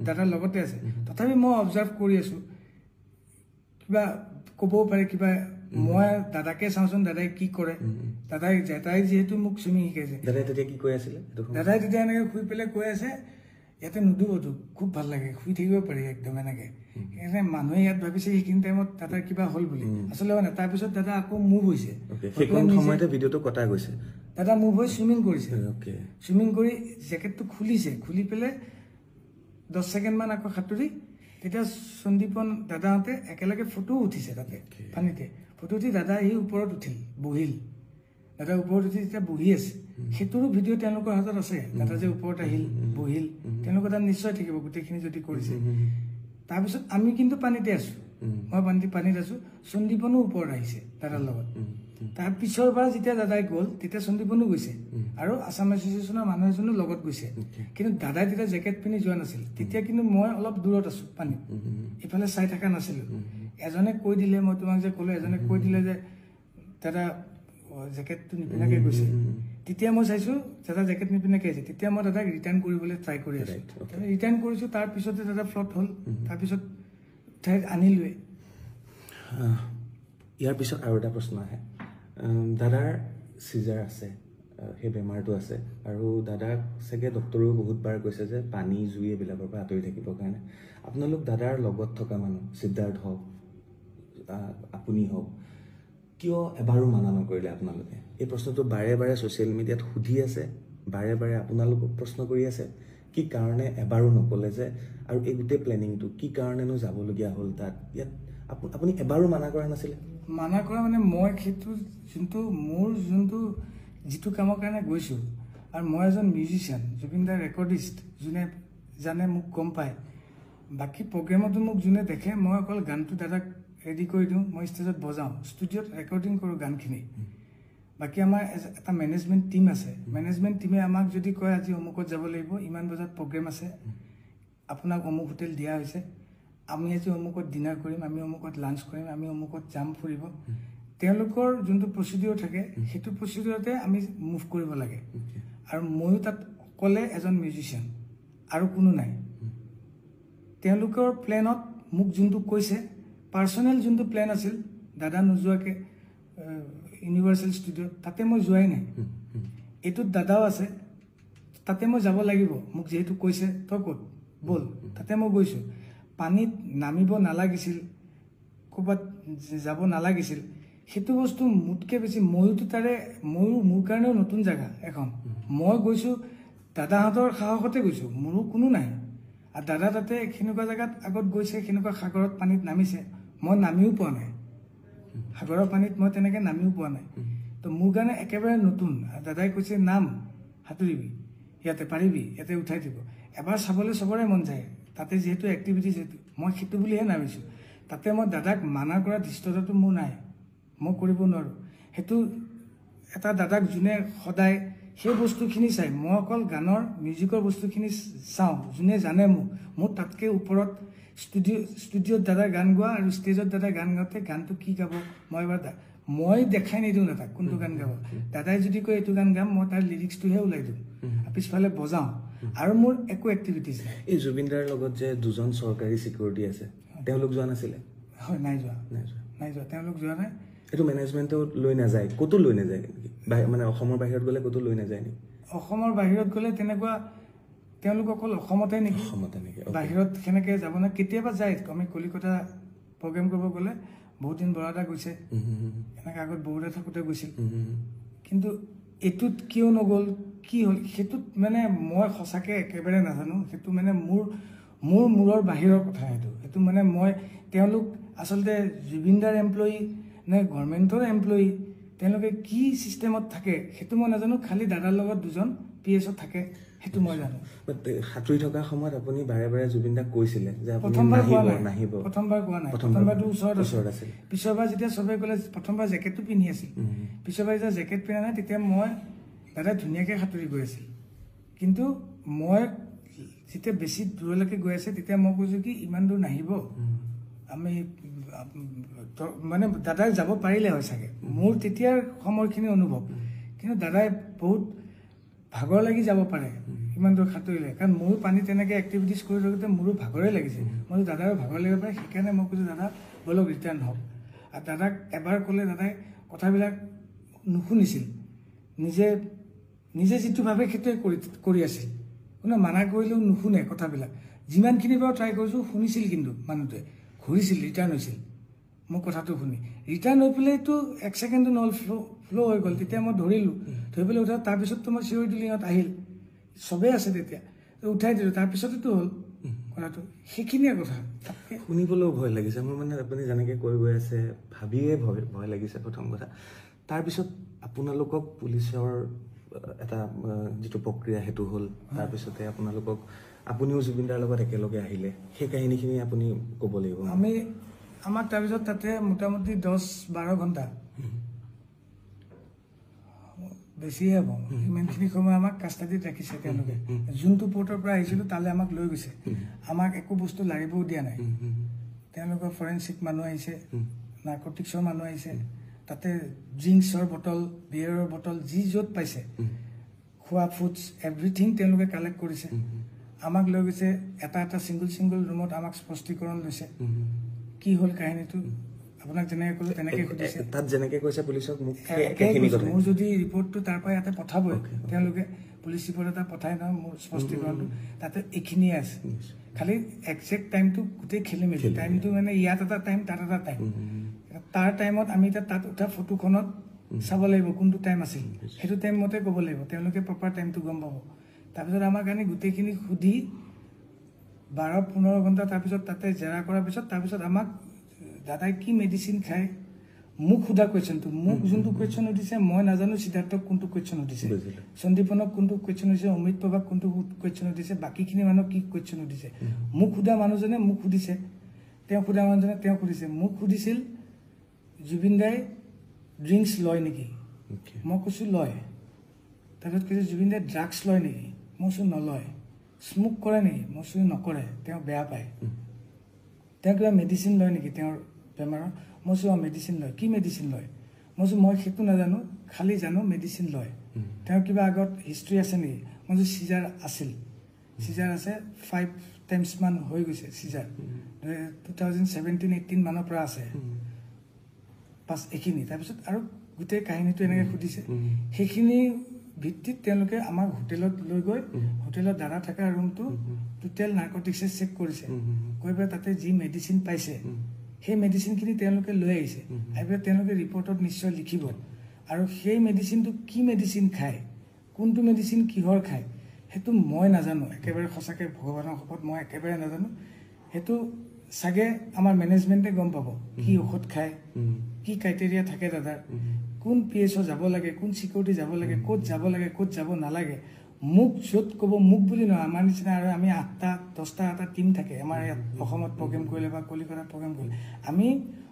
দাদাৰ লগতে আছে তথাপি মই অবজাৰ্ভ কৰি আছোঁ কিবা ক'বও পাৰে কিবা মই দাদাকে চাওঁচোন দাদাই কি কৰে দাদাই যিহেতু মোক চুইমিং শিকাইছে দাদাই তেতিয়া কি কৈ আছিলে দাদাই তেতিয়া এনেকৈ শুই পেলাই কৈ আছে ইয়াতে নুডুবতো খুব ভাল লাগে শুই থাকিব পাৰি একদম এনেকৈ সেইকাৰণে মানুহে ইয়াত ভাবিছে সেইখিনি টাইমত দাদাৰ কিবা হ'ল বুলি আচলতে মানে তাৰপিছত দাদা আকৌ মুভ হৈছে দাদা মুভ হৈ চুইমিং কৰিছে চুইমিং কৰি জেকেটটো খুলি পেলাই 10 ছেকেণ্ডমান আকৌ সাঁতুৰি তেতিয়া সন্দীপন দাদাহঁতে একেলগে ফটো উঠিছে তাতে পানীতে ফটো উঠি দাদা আহি ওপৰত উঠিল বহিল দাদা ওপৰত উঠি যেতিয়া বহি আছে সেইটোৰো ভিডিঅ' তেওঁলোকৰ হাতত আছে দাদা যে ওপৰত আহিল বহিল তেওঁলোকৰ তাত নিশ্চয় থাকিব গোটেইখিনি যদি কৰিছে তাৰপিছত আমি কিন্তু পানীতে আছোঁ মই পানীত আছোঁ সন্দীপনো ওপৰত আহিছে দাদাৰ লগত তাৰ পিছৰ পৰা যেতিয়া দাদাই গ'ল তেতিয়া সন্দীপনো গৈছে আৰু আছাম এছ'চিয়েশ্যনৰ মানুহ এজনো লগত গৈছে কিন্তু দাদাই তেতিয়া জেকেট পিন্ধি যোৱা নাছিল তেতিয়া কিন্তু মই অলপ দূৰত আছোঁ পানীত ইফালে চাই থকা নাছিলোঁ এজনে কৈ দিলে মই তোমাক যে ক'লো এজনে কৈ দিলে যে দাদা জেকেটটো নিপিন্ধাকৈ গৈছে তেতিয়া মই চাইছোঁ দাদা জেকেট নিপিন্ধাকৈ আহিছে তেতিয়া মই দাদাক ৰিটাৰ্ণ কৰিবলৈ ট্ৰাই কৰি আছোঁ ৰিটাৰ্ণ কৰিছোঁ তাৰপিছতে দাদা ফ্লট হ'ল তাৰপিছত ঠাইত আনিলোৱে ইয়াৰ পিছত আৰু এটা প্ৰশ্ন আহে দাদাৰ চিজাৰ আছে সেই বেমাৰটো আছে আৰু দাদাক চাগে ডক্টৰেও বহুতবাৰ কৈছে যে পানী জুই এইবিলাকৰ পৰা আঁতৰি থাকিবৰ কাৰণে আপোনালোক দাদাৰ লগত থকা মানুহ সিদ্ধাৰ্থ হওক আপুনি হওক কিয় এবাৰো মানা নকৰিলে আপোনালোকে এই প্ৰশ্নটো বাৰে বাৰে ছ'চিয়েল মিডিয়াত সুধি আছে বাৰে বাৰে আপোনালোকক প্ৰশ্ন কৰি আছে কি কাৰণে এবাৰো নক'লে যে আৰু এই গোটেই প্লেনিংটো কি কাৰণেনো যাবলগীয়া হ'ল তাত ইয়াত আপুনি এবাৰো মানা কৰা নাছিলে মানা কৰা মানে মই সেইটো মোৰ যিটো কামৰ কাৰণে গৈছোঁ আৰু মই এজন মিউজিচিয়ান জুবিন দাৰ ৰেকৰ্ডিষ্ট যোনে জানে মোক গম পায় বাকী প্ৰগ্ৰেমতো মোক যোনে দেখে মই অকল গানটো দাদাক ৰেডি কৰি দিওঁ মই ষ্টেজত বজাওঁ ষ্টুডিঅ'ত ৰেকৰ্ডিং কৰোঁ গানখিনি বাকী আমাৰ এটা মেনেজমেণ্ট টীম আছে মেনেজমেণ্ট টীমে আমাক যদি কয় আজি অমুকত যাব লাগিব ইমান বজাত প্ৰগ্ৰেম আছে আপোনাক অমুক হোটেল দিয়া হৈছে আমি আজি অমুকত ডিনাৰ কৰিম আমি অমুকত লাঞ্চ কৰিম আমি অমুকত যাম ফুৰিব তেওঁলোকৰ যোনটো প্ৰচিডিঅ'ৰ থাকে সেইটো প্ৰচিডিঅ'ৰতে আমি মুভ কৰিব লাগে আৰু ময়ো তাত অকলে এজন মিউজিচিয়ান আৰু কোনো নাই তেওঁলোকৰ প্লেনত মোক যোনটো কৈছে পাৰ্চনেল যোনটো প্লেন আছিল দাদা নোযোৱাকৈ ইউনিভাৰ্চেল ষ্টুডিঅ'ত তাতে মই যোৱাই নাই এইটোত দাদাও আছে তাতে মই যাব লাগিব মোক যিহেতু কৈছে তই ক'ত ব'ল তাতে মই গৈছোঁ পানীত নামিব নালাগিছিল ক'ৰবাত যাব নালাগিছিল সেইটো বস্তু মোতকৈ বেছি ময়োতো মোৰ কাৰণেও নতুন জেগা এখন মই গৈছোঁ দাদাহঁতৰ সাহসতে গৈছোঁ মোৰো কোনো নাই আৰু দাদা তাতে সেনেকুৱা জেগাত আগত গৈছে সেনেকুৱা সাগৰত পানীত নামিছে মই নামিও পোৱা নাই সাগৰৰ পানীত মই তেনেকৈ নামিও পোৱা নাই তো মোৰ কাৰণে একেবাৰে নতুন দাদাই কৈছে নাম সাঁতুৰিবি ইয়াতে পাৰিবি ইয়াতে উঠাই দিব এবাৰ চাবলৈ চবৰে মন যায় তাতে যিহেতু এক্টিভিটি যিহেতু মই সেইটো বুলিহে নামিছোঁ তাতে মই দাদাক মানা কৰা ধৃষ্টতাটো মোৰ নাই মই কৰিব নোৱাৰোঁ সেইটো এটা দাদাক যোনে সদায় সেই বস্তুখিনি চাই মই অকল গানৰ মিউজিকৰ বস্তুখিনি চাওঁ যোনে জানে মোৰ তাতকৈ ওপৰত ষ্টুডিঅ'ত দাদা গান গোৱা আৰু ষ্টেজত দাদা গান গাওঁতে গানটো কি গাব মই দেখাই নিদিওঁ দাদাক কোনটো গান গাব দাদাই যদি কয় এইটো গান গাম মই তাৰ লিৰিক্সটোহে ওলাই দিওঁ পিছফালে বজাওঁ আৰু মোৰ একো এক্টিভিটিজ নাই এই জুবিন দাৰ লগত যে দুজন চৰকাৰী চিকিউৰিটি আছে তেওঁলোক যোৱা নাছিলে হয় নাই যোৱা তেওঁলোক যোৱা নাই এইটো মেনেজমেণ্টেও লৈ নাযায় ক'তো লৈ নাযায় মানে অসমৰ বাহিৰত গ'লে ক'তো লৈ নাযায় নেকি অসমৰ বাহিৰত গ'লে তেনেকুৱা তেওঁলোক অকল অসমতে নেকি বাহিৰত সেনেকে যাব না কেতিয়াবা যায় আমি কলিকতা প্ৰগ্ৰেম কৰিব গ'লে বহুত দিন বৰাদা গৈছে এনেকে আগত বহুতে থাকোতে গৈছিল কিন্তু এটুত কিয় নগ'ল কি হ'ল সেইটোত মানে মই সঁচাকে একেবাৰে নাজানো সেইটো মানে মোৰ মূৰৰ বাহিৰৰ কথা সেইটো মানে মই তেওঁলোক আচলতে জুবিনদাৰ এমপ্লয়ী নে গভৰ্ণমেণ্টৰ এমপ্লয়ী তেওঁলোকে কি চিষ্টেমত থাকে সেইটো মই নাজানো খালি দাদাৰ লগত দুজন পিএছত থাকে সেইটো মই জানো সাঁতুৰি থকা সময়ত আপুনি বাৰে বাৰে জুবিনদাক কৈছিলে যে প্ৰথমবাৰ কোৱা নাই প্ৰথমবাৰটো ওচৰত আছিল পিছৰবাৰ যেতিয়া চবে ক'লে প্ৰথমবাৰ জেকেটটো পিন্ধি আছিল পিছৰবাৰ যেতিয়া জেকেট পিন্ধা নাই তেতিয়া মই দাদা ধুনীয়াকৈ সাঁতুৰি গৈ আছিল কিন্তু মই যেতিয়া বেছি দূৰলৈকে গৈ আছে তেতিয়া মই কৈছোঁ কি ইমান দূৰ নাহিব আমি মানে দাদাই যাব পাৰিলে হয় চাগে মোৰ তেতিয়াৰ সময়খিনি অনুভৱ কিন্তু দাদাই বহুত ভাগৰ লাগি যাব পাৰে ইমান দূৰ সাঁতুৰিলে কাৰণ মোৰো পানী তেনেকৈ এক্টিভিটিজ কৰি থাকোঁতে মোৰো ভাগৰে লাগিছে মই দাদাৰো ভাগৰ লাগিব পাৰে সেইকাৰণে মই কৈছোঁ দাদা বলক ৰিটাৰ্ণ হওক আৰু দাদাক এবাৰ ক'লে দাদাই কথাবিলাক নুশুনিছিল নিজে যিটো ভাবে সেইটোৱে কৰি আছিল কোনে মানা কৰিলেও নুশুনে কথাবিলাক যিমানখিনি বাৰু ট্ৰাই কৰিছোঁ শুনিছিল কিন্তু মানুহটোৱে ঘূৰিছিল ৰিটাৰ্ণ হৈছিল মোৰ কথাটো শুনি ৰিটাৰ্ণ হৈ পেলাইতো 1 ছেকেণ্ডো নহ'ল ফ্ল' হৈ গ'ল তেতিয়া মই ধৰি পেলাই উঠা তাৰপিছততো মই চিঞৰি দিলিঙত আহিল চবেই আছে তেতিয়া উঠাই দিলোঁ তাৰপিছতেতো হ'ল কথাটো সেইখিনিয়ে কথা শুনিবলৈও ভয় লাগিছে মোৰ মানে আপুনি যেনেকৈ কৈ গৈ আছে ভাবিয়ে ভয় লাগিছে প্ৰথম কথা তাৰপিছত আপোনালোকক পুলিচৰ এটা যিটো প্ৰক্ৰিয়া সেইটো হ'ল তাৰপিছতে আপোনালোকক আপুনিও জুবিনদাৰ লগত একেলগে আহিলে সেই কাহিনীখিনি আপুনি ক'ব লাগিব আমাক তাৰপিছত তাতে মোটামুটি 10-12 ঘণ্টা বেছিয়ে হ'ব ইমানখিনি সময় আমাক কাষ্টাডিত ৰাখিছে তেওঁলোকে যোনটো পৰ্টৰ পৰা আহিছিলোঁ তালৈ আমাক লৈ গৈছে আমাক একো বস্তু লাগিবও দিয়া নাই তেওঁলোকৰ ফৰেনচিক মানুহ আহিছে নাৰ্কটিক্সৰ মানুহ আহিছে তাতে ড্ৰিংকছৰ বটল বিয়েৰৰ বটল যি য'ত পাইছে খোৱা ফুডছ এভৰিথিং তেওঁলোকে কালেক্ট কৰিছে আমাক লৈ গৈছে এটা ছিংগল ৰুমত আমাক স্পষ্টীকৰণ লৈছে কি হ'ল কাহিনীটো আপোনাক যেনেকৈ ক'লো তেনেকৈ সুধিছে তাত যেনেকৈ কৈছে পুলিচক মোৰ যদি ৰিপৰ্টটো তাৰ পৰা ইয়াতে পঠাবই তেওঁলোকে পুলিচ ৰিপৰ্ট এটা পঠাই ন মোৰ স্পষ্টীকৰণটো তাতে এইখিনিয়ে আছে খালি একজেক্ট টাইমটো গোটেই খেলি মেলি টাইমটো মানে ইয়াত এটা টাইম তাত এটা টাইম তাৰ টাইমত আমি এতিয়া তাত উঠা ফটোখনত চাব লাগিব কোনটো টাইম আছিল সেইটো টাইম মতে ক'ব লাগিব তেওঁলোকে প্ৰপাৰ টাইমটো গম পাব তাৰপিছত আমাৰ কাৰণে গোটেইখিনি সুধি 12-15 ঘণ্টা তাৰপিছত তাতে জেৰা কৰাৰ পিছত তাৰপিছত আমাক দাদাই কি মেডিচিন খায় মোক সোধা কুৱেশ্যনটো মোক যোনটো কুৱেশ্যন সুধিছে মই নাজানো সিদ্ধাৰ্থক কোনটো কুৱেশ্যন সুধিছে সন্দীপনক কোনটো কুৱেশ্যন সুধিছে অমিত প্ৰভাক কোনটো কুৱেশ্যন সুধিছে বাকীখিনি মানুহক কি কুৱেশ্যন সুধিছে মোক সোধা মানুহজনে মোক সুধিছে তেওঁ সোধা মানুহজনে তেওঁ সুধিছে মোক সুধিছিল জুবিনদাই ড্ৰিংকছ লয় নেকি মই কৈছোঁ লয় তাৰপিছত কৈছে জুবিনদাই ড্ৰাগছ লয় নেকি মই কৈছোঁ নলয় স্মোক কৰে নেকি মই কৈছোঁ নকৰে তেওঁ বেয়া পায় তেওঁ কিবা মেডিচিন লয় নেকি তেওঁৰ বেমাৰৰ মই কৈছোঁ মেডিচিন লয় কি মেডিচিন লয় মই কৈছোঁ মই সেইটো নাজানো খালি জানো মেডিচিন লয় তেওঁৰ কিবা আগত হিষ্ট্ৰী আছে নেকি মই কৈছোঁ চিজাৰ আছিল চিজাৰ আছে 5 টাইমছ মান হৈ গৈছে চিজাৰ 2017-18 মানৰ পৰা আছে পাছ এইখিনি তাৰপিছত আৰু গোটেই কাহিনীটো এনেকৈ সুধিছে সেইখিনি ভিত্তিত তেওঁলোকে আমাক হোটেলত লৈ গৈ হোটেলত দাদা থকা ৰুমটো টোটেল নাৰ্কটিক্সে চেক কৰিছে গৈ পেলাই তাতে যি মেডিচিন পাইছে সেই মেডিচিনখিনি তেওঁলোকে লৈ আহিছে আহি পেলাই তেওঁলোকে ৰিপৰ্টত নিশ্চয় লিখিব আৰু সেই মেডিচিনটো কি মেডিচিন খায় কোনটো মেডিচিন কিহৰ খায় সেইটো মই নাজানো একেবাৰে সঁচাকৈ ভগৱানৰ শপত মই একেবাৰে নাজানো সেইটো চাগে আমাৰ মেনেজমেণ্টে গম পাব কি ঔষধ খায় কি ক্ৰাইটেৰিয়া থাকে দাদাৰ কোন PSO যাব লাগে কোন চিকিউৰিটি যাব লাগে ক'ত যাব লাগে ক'ত যাব নালাগে মোক য'ত ক'ব মোক বুলি নহয় আমাৰ নিচিনা আৰু আমি 8টা-10টা এটা টীম থাকে আমাৰ ইয়াত অসমত প্ৰগ্ৰেম কৰিলে বা কলিকতাত প্ৰগ্ৰেম কৰিলে আমি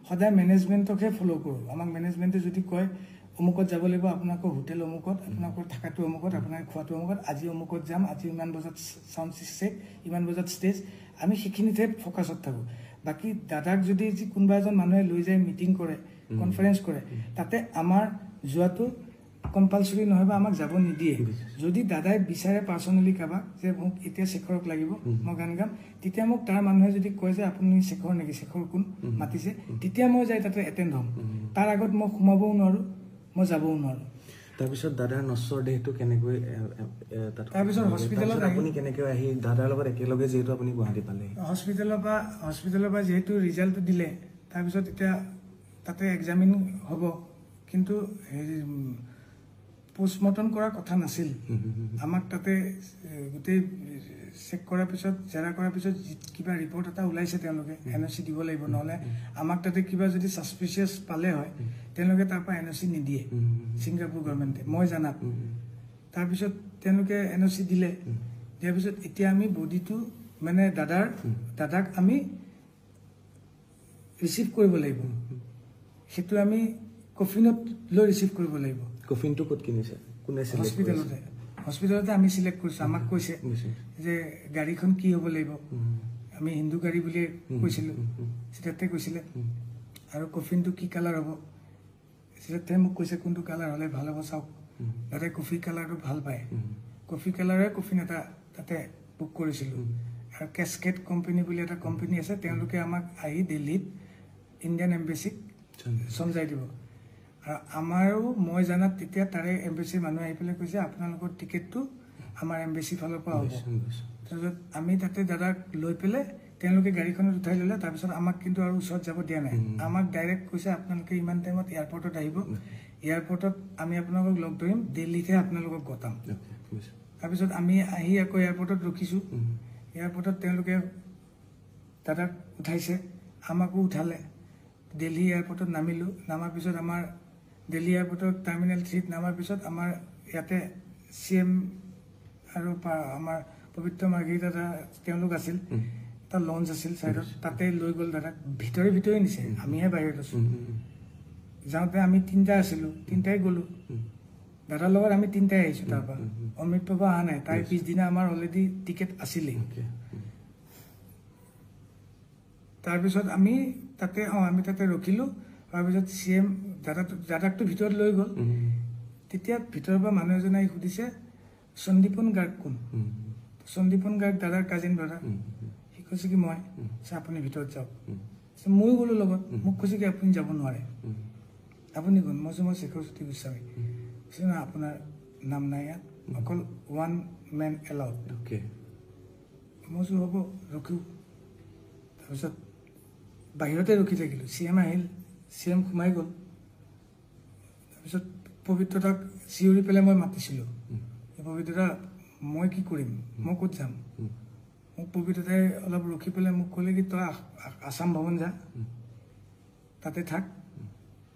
সদায় মেনেজমেণ্টকহে ফ'ল' কৰোঁ আমাক মেনেজমেণ্টে যদি কয় অমুকত যাব লাগিব আপোনালোকৰ হোটেল অমুকত আপোনালোকৰ থকাটো অমুকত আপোনাৰ খোৱাটো অমুকত আজি অমুকত যাম আজি ইমান বজাত চাউণ্ড চেক ইমান বজাত ষ্টেজ আমি সেইখিনিতহে ফ'কাছত থাকোঁ বাকী দাদাক যদি কোনোবা এজন মানুহে লৈ যায় মিটিং কৰে কনফাৰেঞ্চ কৰে তাতে আমাৰ যোৱাটো কম্পালচৰি নহয় বা আমাক যাব নিদিয়ে যদি দাদাই বিচাৰে পাৰ্চনেলি কাৰোবাক যে মোক এতিয়া শেখৰক লাগিব মই গান গাম তেতিয়া মোক তাৰ মানুহে যদি কয় যে আপুনি শেখৰ নেকি শেখৰ কোন মাতিছে তেতিয়া মই যাই তাতে এটেণ্ড হ'ম তাৰ আগত মই সোমাবও নোৱাৰোঁ মই যাবও নোৱাৰোঁ তাৰপিছত দাদাৰ নশ্বৰ দেহটো কেনেকৈ তাৰপিছত হস্পিটেলত আপুনি কেনেকৈ আহি দাদাৰ লগত একেলগে যিহেতু আপুনি গুৱাহাটী পালে হস্পিটেলৰ পৰা যিহেতু ৰিজাল্টটো দিলে তাৰপিছত এতিয়া তাতে এক্সামিন হ'ব কিন্তু পোষ্টমৰ্টম কৰাৰ কথা নাছিল আমাক তাতে গোটেই চেক কৰাৰ পিছত জেৰা কৰাৰ পিছত কিবা ৰিপৰ্ট এটা ওলাইছে তেওঁলোকে NOC দিব লাগিব নহ'লে আমাক তাতে কিবা যদি ছাছপিচিয়াছ পালে হয় তেওঁলোকে তাৰ পৰা NOC নিদিয়ে ছিংগাপুৰ গভৰ্ণমেণ্টে মই জানাত তাৰপিছত তেওঁলোকে NOC দিলে দিয়াৰ পিছত এতিয়া আমি বডিটো মানে দাদাক আমি ৰিচিভ কৰিব লাগিব সেইটো আমি কফিনত লৈ ৰিচিভ কৰিব লাগিব কফিনটো ক'ত কিনিছে কোনে হস্পিটেলতে আমি চিলেক্ট কৰিছোঁ আমাক কৈছে যে গাড়ীখন কি হ'ব লাগিব আমি হিন্দু গাড়ী বুলি কৈছিলোঁ চিধাতে কৈছিলে আৰু কফিনটো কি কালাৰ হ'ব চিধাতে মোক কৈছে কোনটো কালাৰ হ'লে ভাল হ'ব চাওক দাদাই কফি কালাৰটো ভাল পায় কফি কালাৰে কফিন এটা তাতে বুক কৰিছিলোঁ আৰু কেছকেট কোম্পানী বুলি এটা কোম্পানী আছে তেওঁলোকে আমাক আহি দিল্লীত ইণ্ডিয়ান এম্বেচিক চমজাই দিব আৰু আমাৰো মই জানাত তেতিয়া তাৰে এম্বেচিৰ মানুহ আহি পেলাই কৈছে আপোনালোকৰ টিকেটটো আমাৰ এম্বেচিৰ ফালৰ পৰা হ'ব তাৰপিছত আমি তাতে দাদাক লৈ পেলাই তেওঁলোকে গাড়ীখনত উঠাই ল'লে তাৰপিছত আমাক কিন্তু আৰু ওচৰত যাব দিয়া নাই আমাক ডাইৰেক্ট কৈছে আপোনালোকে ইমান টাইমত এয়াৰপৰ্টত আহিব এয়াৰপৰ্টত আমি আপোনালোকক লগ ধৰিম দিল্লীতহে আপোনালোকক গতাম তাৰপিছত আমি আহি আকৌ এয়াৰপৰ্টত ৰখিছোঁ এয়াৰপৰ্টত তেওঁলোকে দাদাক উঠাইছে আমাকো উঠালে দিল্লী এয়াৰপৰ্টত নামিলোঁ নামাৰ পিছত আমাৰ দিল্লী এয়াৰপৰ্টৰ টাৰ্মিনেল 3ত নামাৰ পিছত আমাৰ ইয়াতে CM আৰু আমাৰ পবিত্ৰ মাৰ্ঘেৰিটা তেওঁলোক আছিল এটা লঞ্চ আছিল চাইডত তাতে লৈ গ'ল দাদাক ভিতৰে নিছে আমিহে বাহিৰত আছোঁ যাওঁতে আমি 3টা আছিলোঁ 3টাই গ'লোঁ দাদাৰ লগত আমি 3টাই আহিছোঁ তাৰপৰা অমৃত প্ৰভা অহা নাই তাই পিছদিনা আমাৰ অলৰেডি টিকেট আছিলেই তাৰপিছত আমি তাতে ৰখিলোঁ তাৰপিছত CM দাদাকটো ভিতৰত লৈ গ'ল তেতিয়া ভিতৰৰ পৰা মানুহ এজনে আহি সুধিছে সন্দীপন গাৰ্গ কোন সন্দীপন গাৰ্গ দাদাৰ কাজিন ব্ৰাদাৰ সি কৈছে কি মই আপুনি ভিতৰত যাওক ময়ো গ'লোঁ লগত মোক কৈছে কি আপুনি যাব নোৱাৰে আপুনি কোন মই শেখৰজ্যোতি গোস্বামী না আপোনাৰ নাম নাই ইয়াত অকল 1 man allowed মই হ'ব ৰখো তাৰপিছত বাহিৰতে ৰখি থাকিলোঁ CM আহিল CM সোমাই গ'ল তাৰপিছত পবিত্ৰতাক চিঞৰি পেলাই মই মাতিছিলোঁ পবিত্ৰতা মই কি কৰিম মই ক'ত যাম মোক পবিত্ৰতাই অলপ ৰখি পেলাই মোক ক'লে কি তই আসাম ভৱন যা তাতে থাক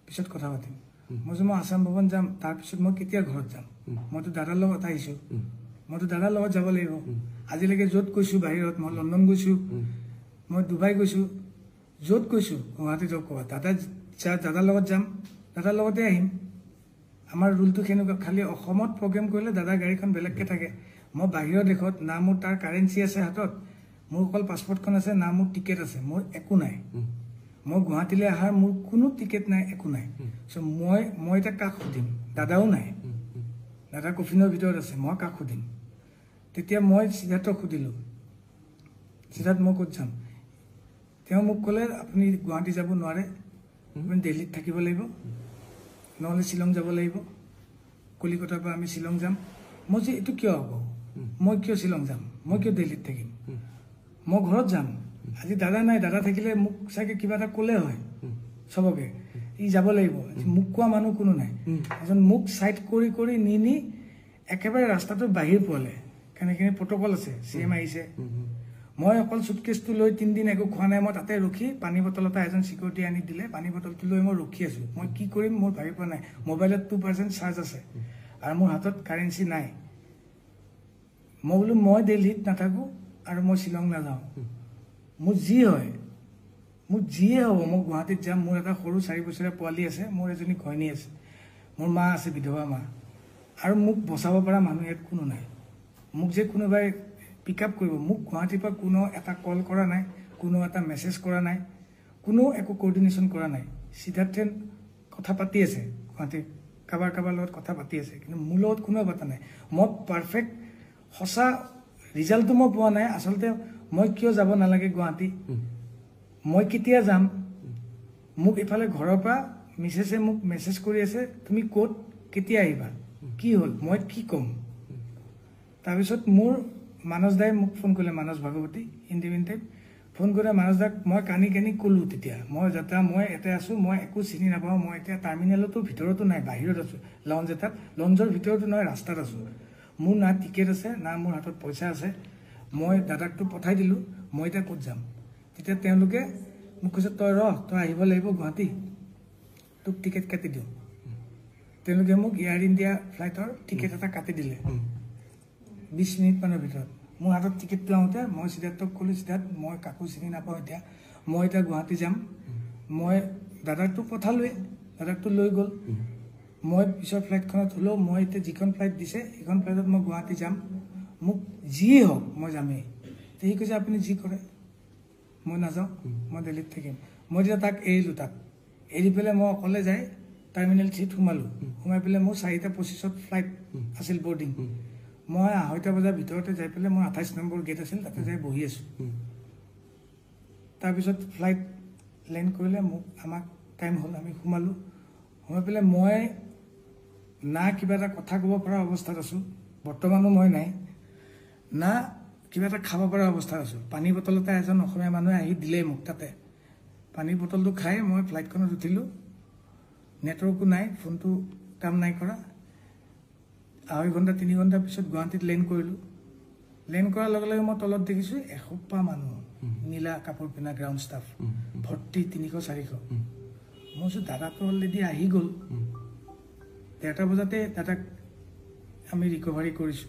পিছত কথা পাতিম মই আসাম ভৱন যাম তাৰপিছত মই কেতিয়া ঘৰত যাম মইতো দাদাৰ লগত আহিছোঁ মইতো দাদাৰ লগত যাব লাগিব আজিলৈকে য'ত গৈছোঁ বাহিৰত মই লণ্ডন গৈছোঁ মই ডুবাই গৈছোঁ য'ত গৈছোঁ গুৱাহাটী যাওক ক'বা দাদাৰ লগত যাম দাদাৰ লগতে আহিম আমাৰ ৰুলটো সেনেকুৱা খালি অসমত প্ৰগ্ৰেম কৰিলে দাদাৰ গাড়ীখন বেলেগকৈ থাকে মই বাহিৰৰ দেশত না মোৰ তাৰ কাৰেঞ্চি আছে হাতত মোৰ অকল পাছপৰ্টখন আছে না মোৰ টিকেট আছে মোৰ একো নাই মই গুৱাহাটীলৈ অহাৰ মোৰ কোনো টিকেট নাই একো নাই চ' মই এতিয়া কাক সুধিম দাদাও নাই দাদা কফিনৰ ভিতৰত আছে মই কাক সুধিম তেতিয়া মই সিদ্ধাৰ্থক সুধিলোঁ সিদ্ধাৰ্থ মই ক'ত যাম তেওঁ মোক ক'লে আপুনি গুৱাহাটী যাব নোৱাৰে আপুনি দিল্লীত থাকিব লাগিব নহ'লে শ্বিলং যাব লাগিব কলিকতাৰ পৰা আমি শ্বিলং যাম মই যে এইটো কিয় হ'ব মই কিয় শ্বিলং যাম মই কিয় দিল্লীত থাকিম মই ঘৰত যাম আজি দাদা নাই দাদা থাকিলে মোক চাগে কিবা এটা ক'লে হয় চবকে ই যাব লাগিব মোক কোৱা মানুহ কোনো নাই এজন মোক চাইড কৰি নি একেবাৰে ৰাস্তাটোৰ বাহিৰ পোৱালে কেনেকৈ প্ৰট'কল আছে CM আহিছে মই অকল চুটকেছটো লৈ 3 দিন একো খোৱা নাই মই তাতে ৰখি পানী বটল এটা এজন চিকিউৰিটি আনি দিলে পানী বটলটো লৈ মই ৰখি আছোঁ মই কি কৰিম মোৰ ভাবি পোৱা নাই মোবাইলত 2% চাৰ্জ আছে আৰু মোৰ হাতত কাৰেঞ্চি নাই মই বোলো মই দিল্লীত নাথাকোঁ আৰু মই শ্বিলং নাযাওঁ মোৰ যি হয় মোৰ যিয়ে হ'ব মই গুৱাহাটীত যাম মোৰ এটা সৰু 4 বছৰীয়া পোৱালি আছে মোৰ এজনী ঘৈণী আছে মোৰ মা আছে বিধৱা মা আৰু মোক বচাব পৰা মানুহ ইয়াত কোনো নাই মোক যে কোনোবাই পিক আপ কৰিব মোক গুৱাহাটীৰ পৰা কোনো এটা কল কৰা নাই কোনো এটা মেছেজ কৰা নাই কোনো একো কোঅৰ্ডিনেশ্যন কৰা নাই সিদ্ধাৰ্থে কথা পাতি আছে গুৱাহাটীৰ কাৰোবাৰ লগত কথা পাতি আছে কিন্তু মোৰ লগত কোনো কথা নাই মই পাৰফেক্ট সঁচা ৰিজাল্টটো মই পোৱা নাই আচলতে মই কিয় যাব নালাগে গুৱাহাটী মই কেতিয়া যাম মোক ইফালে ঘৰৰ পৰা মিছেছে মোক মেছেজ কৰি আছে তুমি ক'ত কেতিয়া আহিবা কি হ'ল মই কি ক'ম তাৰপিছত মোৰ মানস দাই মোক ফোন কৰিলে মানস ভাগৱতী ইণ্ডিপেণ্ডেণ্ট ফোন কৰি মানস দাক মই কানি ক'লোঁ তেতিয়া মই যাত্ৰা মই ইয়াতে আছোঁ মই একো চিনি নাপাওঁ মই এতিয়া টাৰ্মিনেলতো ভিতৰতো নাই বাহিৰত আছোঁ লঞ্চ এটাত লঞ্চৰ ভিতৰতো নহয় ৰাস্তাত আছোঁ মোৰ না টিকেট আছে না মোৰ হাতত পইচা আছে মই দাদাকটো পঠাই দিলোঁ মই এতিয়া ক'ত যাম তেতিয়া তেওঁলোকে মোক কৈছে তই আহিব লাগিব গুৱাহাটী তোক টিকেট কাটি দিওঁ তেওঁলোকে মোক এয়াৰ ইণ্ডিয়া ফ্লাইটৰ টিকেট এটা কাটি দিলে 20 মিনিটমানৰ ভিতৰত মোৰ হাতত টিকেটটো আহোঁতে মই সিদ্ধাৰ্থক ক'লোঁ সিদ্ধাৰ্থ মই কাকো চিনি নাপাওঁ এতিয়া মই এতিয়া গুৱাহাটী যাম মই দাদাকটো পঠালোৱে দাদাকটো লৈ গ'ল মই পিছৰ ফ্লাইটখনত হ'লেও মই এতিয়া যিখন ফ্লাইট দিছে সেইখন ফ্লাইটত মই গুৱাহাটী যাম মোক যিয়ে হওক মই যামেই সি কৈছে আপুনি যি কৰে মই নাযাওঁ মই দিল্লীত থাকিম মই তেতিয়া তাক এৰিলোঁ তাক এৰি পেলাই মই অকলে যাই টাৰ্মিনেল 3 সোমালোঁ সোমাই পেলাই মোৰ 4:25 ফ্লাইট আছিল বৰ্ডিং মই 2:30 বজাৰ ভিতৰতে যাই পেলাই মই 28 নম্বৰ গেট আছিল তাতে যাই বহি আছোঁ তাৰপিছত ফ্লাইট লেণ্ড কৰিলে মোক আমাক টাইম হ'ল আমি সোমালোঁ সোমাই পেলাই মই না কিবা এটা কথা ক'ব পৰা অৱস্থাত আছোঁ বৰ্তমানো মই নাই না কিবা এটা খাব পৰা অৱস্থাত আছোঁ পানী বটল এটা এজন অসমীয়া মানুহে আহি দিলে মোক তাতে পানী বটলটো খাই মই ফ্লাইটখনত উঠিলোঁ নেটৱৰ্কো নাই ফোনটো কাম নাই কৰা 2.5 ঘণ্টা 3 ঘণ্টা পিছত গুৱাহাটীত লেণ্ড কৰিলোঁ লেণ্ড কৰাৰ লগে লগে মই তলত দেখিছোঁ এসোপা মানুহ নীলা কাপোৰ পিন্ধা গ্ৰাউণ্ড ষ্টাফ ভৰ্তি 300-400 মই কৈছোঁ দাদাটো অলৰেডি আহি গ'ল 1:30 বজাতে দাদাক আমি ৰিকভাৰী কৰিছোঁ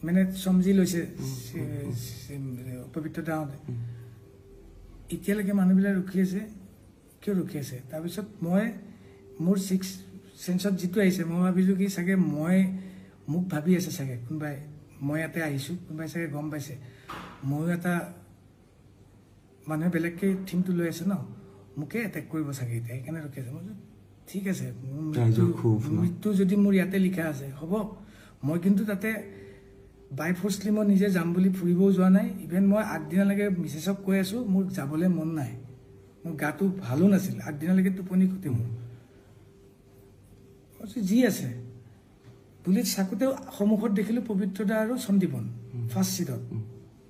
মানে সমজি লৈছে পবিত্ৰ দাহঁতে এতিয়ালৈকে মানুহবিলাক ৰখি আছে কিয় ৰখি আছে তাৰপিছত মই মোৰ 6 চেন্সত যিটো আহিছে মই ভাবিছোঁ কি চাগে মোক ভাবি আছে চাগে কোনোবাই মই ইয়াতে আহিছোঁ কোনোবাই চাগে গম পাইছে ময়ো এটা মানুহে বেলেগকৈ থিমটো লৈ আছে ন মোকে এটেক কৰিব চাগে এতিয়া সেইকাৰণে ৰখি আছে মই ঠিক আছে মৃত্যু যদি মোৰ ইয়াতে লিখা আছে হ'ব মই কিন্তু তাতে বাই ফৰ্চলি মই নিজে যাম বুলি ফুৰিবও যোৱা নাই ইভেন মই আগদিনালৈকে মিছেছক কৈ আছোঁ মোৰ যাবলৈ মন নাই মোৰ গাটো ভালো নাছিল আগদিনালৈকে টোপনি ক্ষতি মোৰ যি আছে পুলিচ চাকোঁতেও সন্মুখত দেখিলোঁ পবিত্ৰদা আৰু সন্দীপন ফাৰ্ষ্ট ছিটত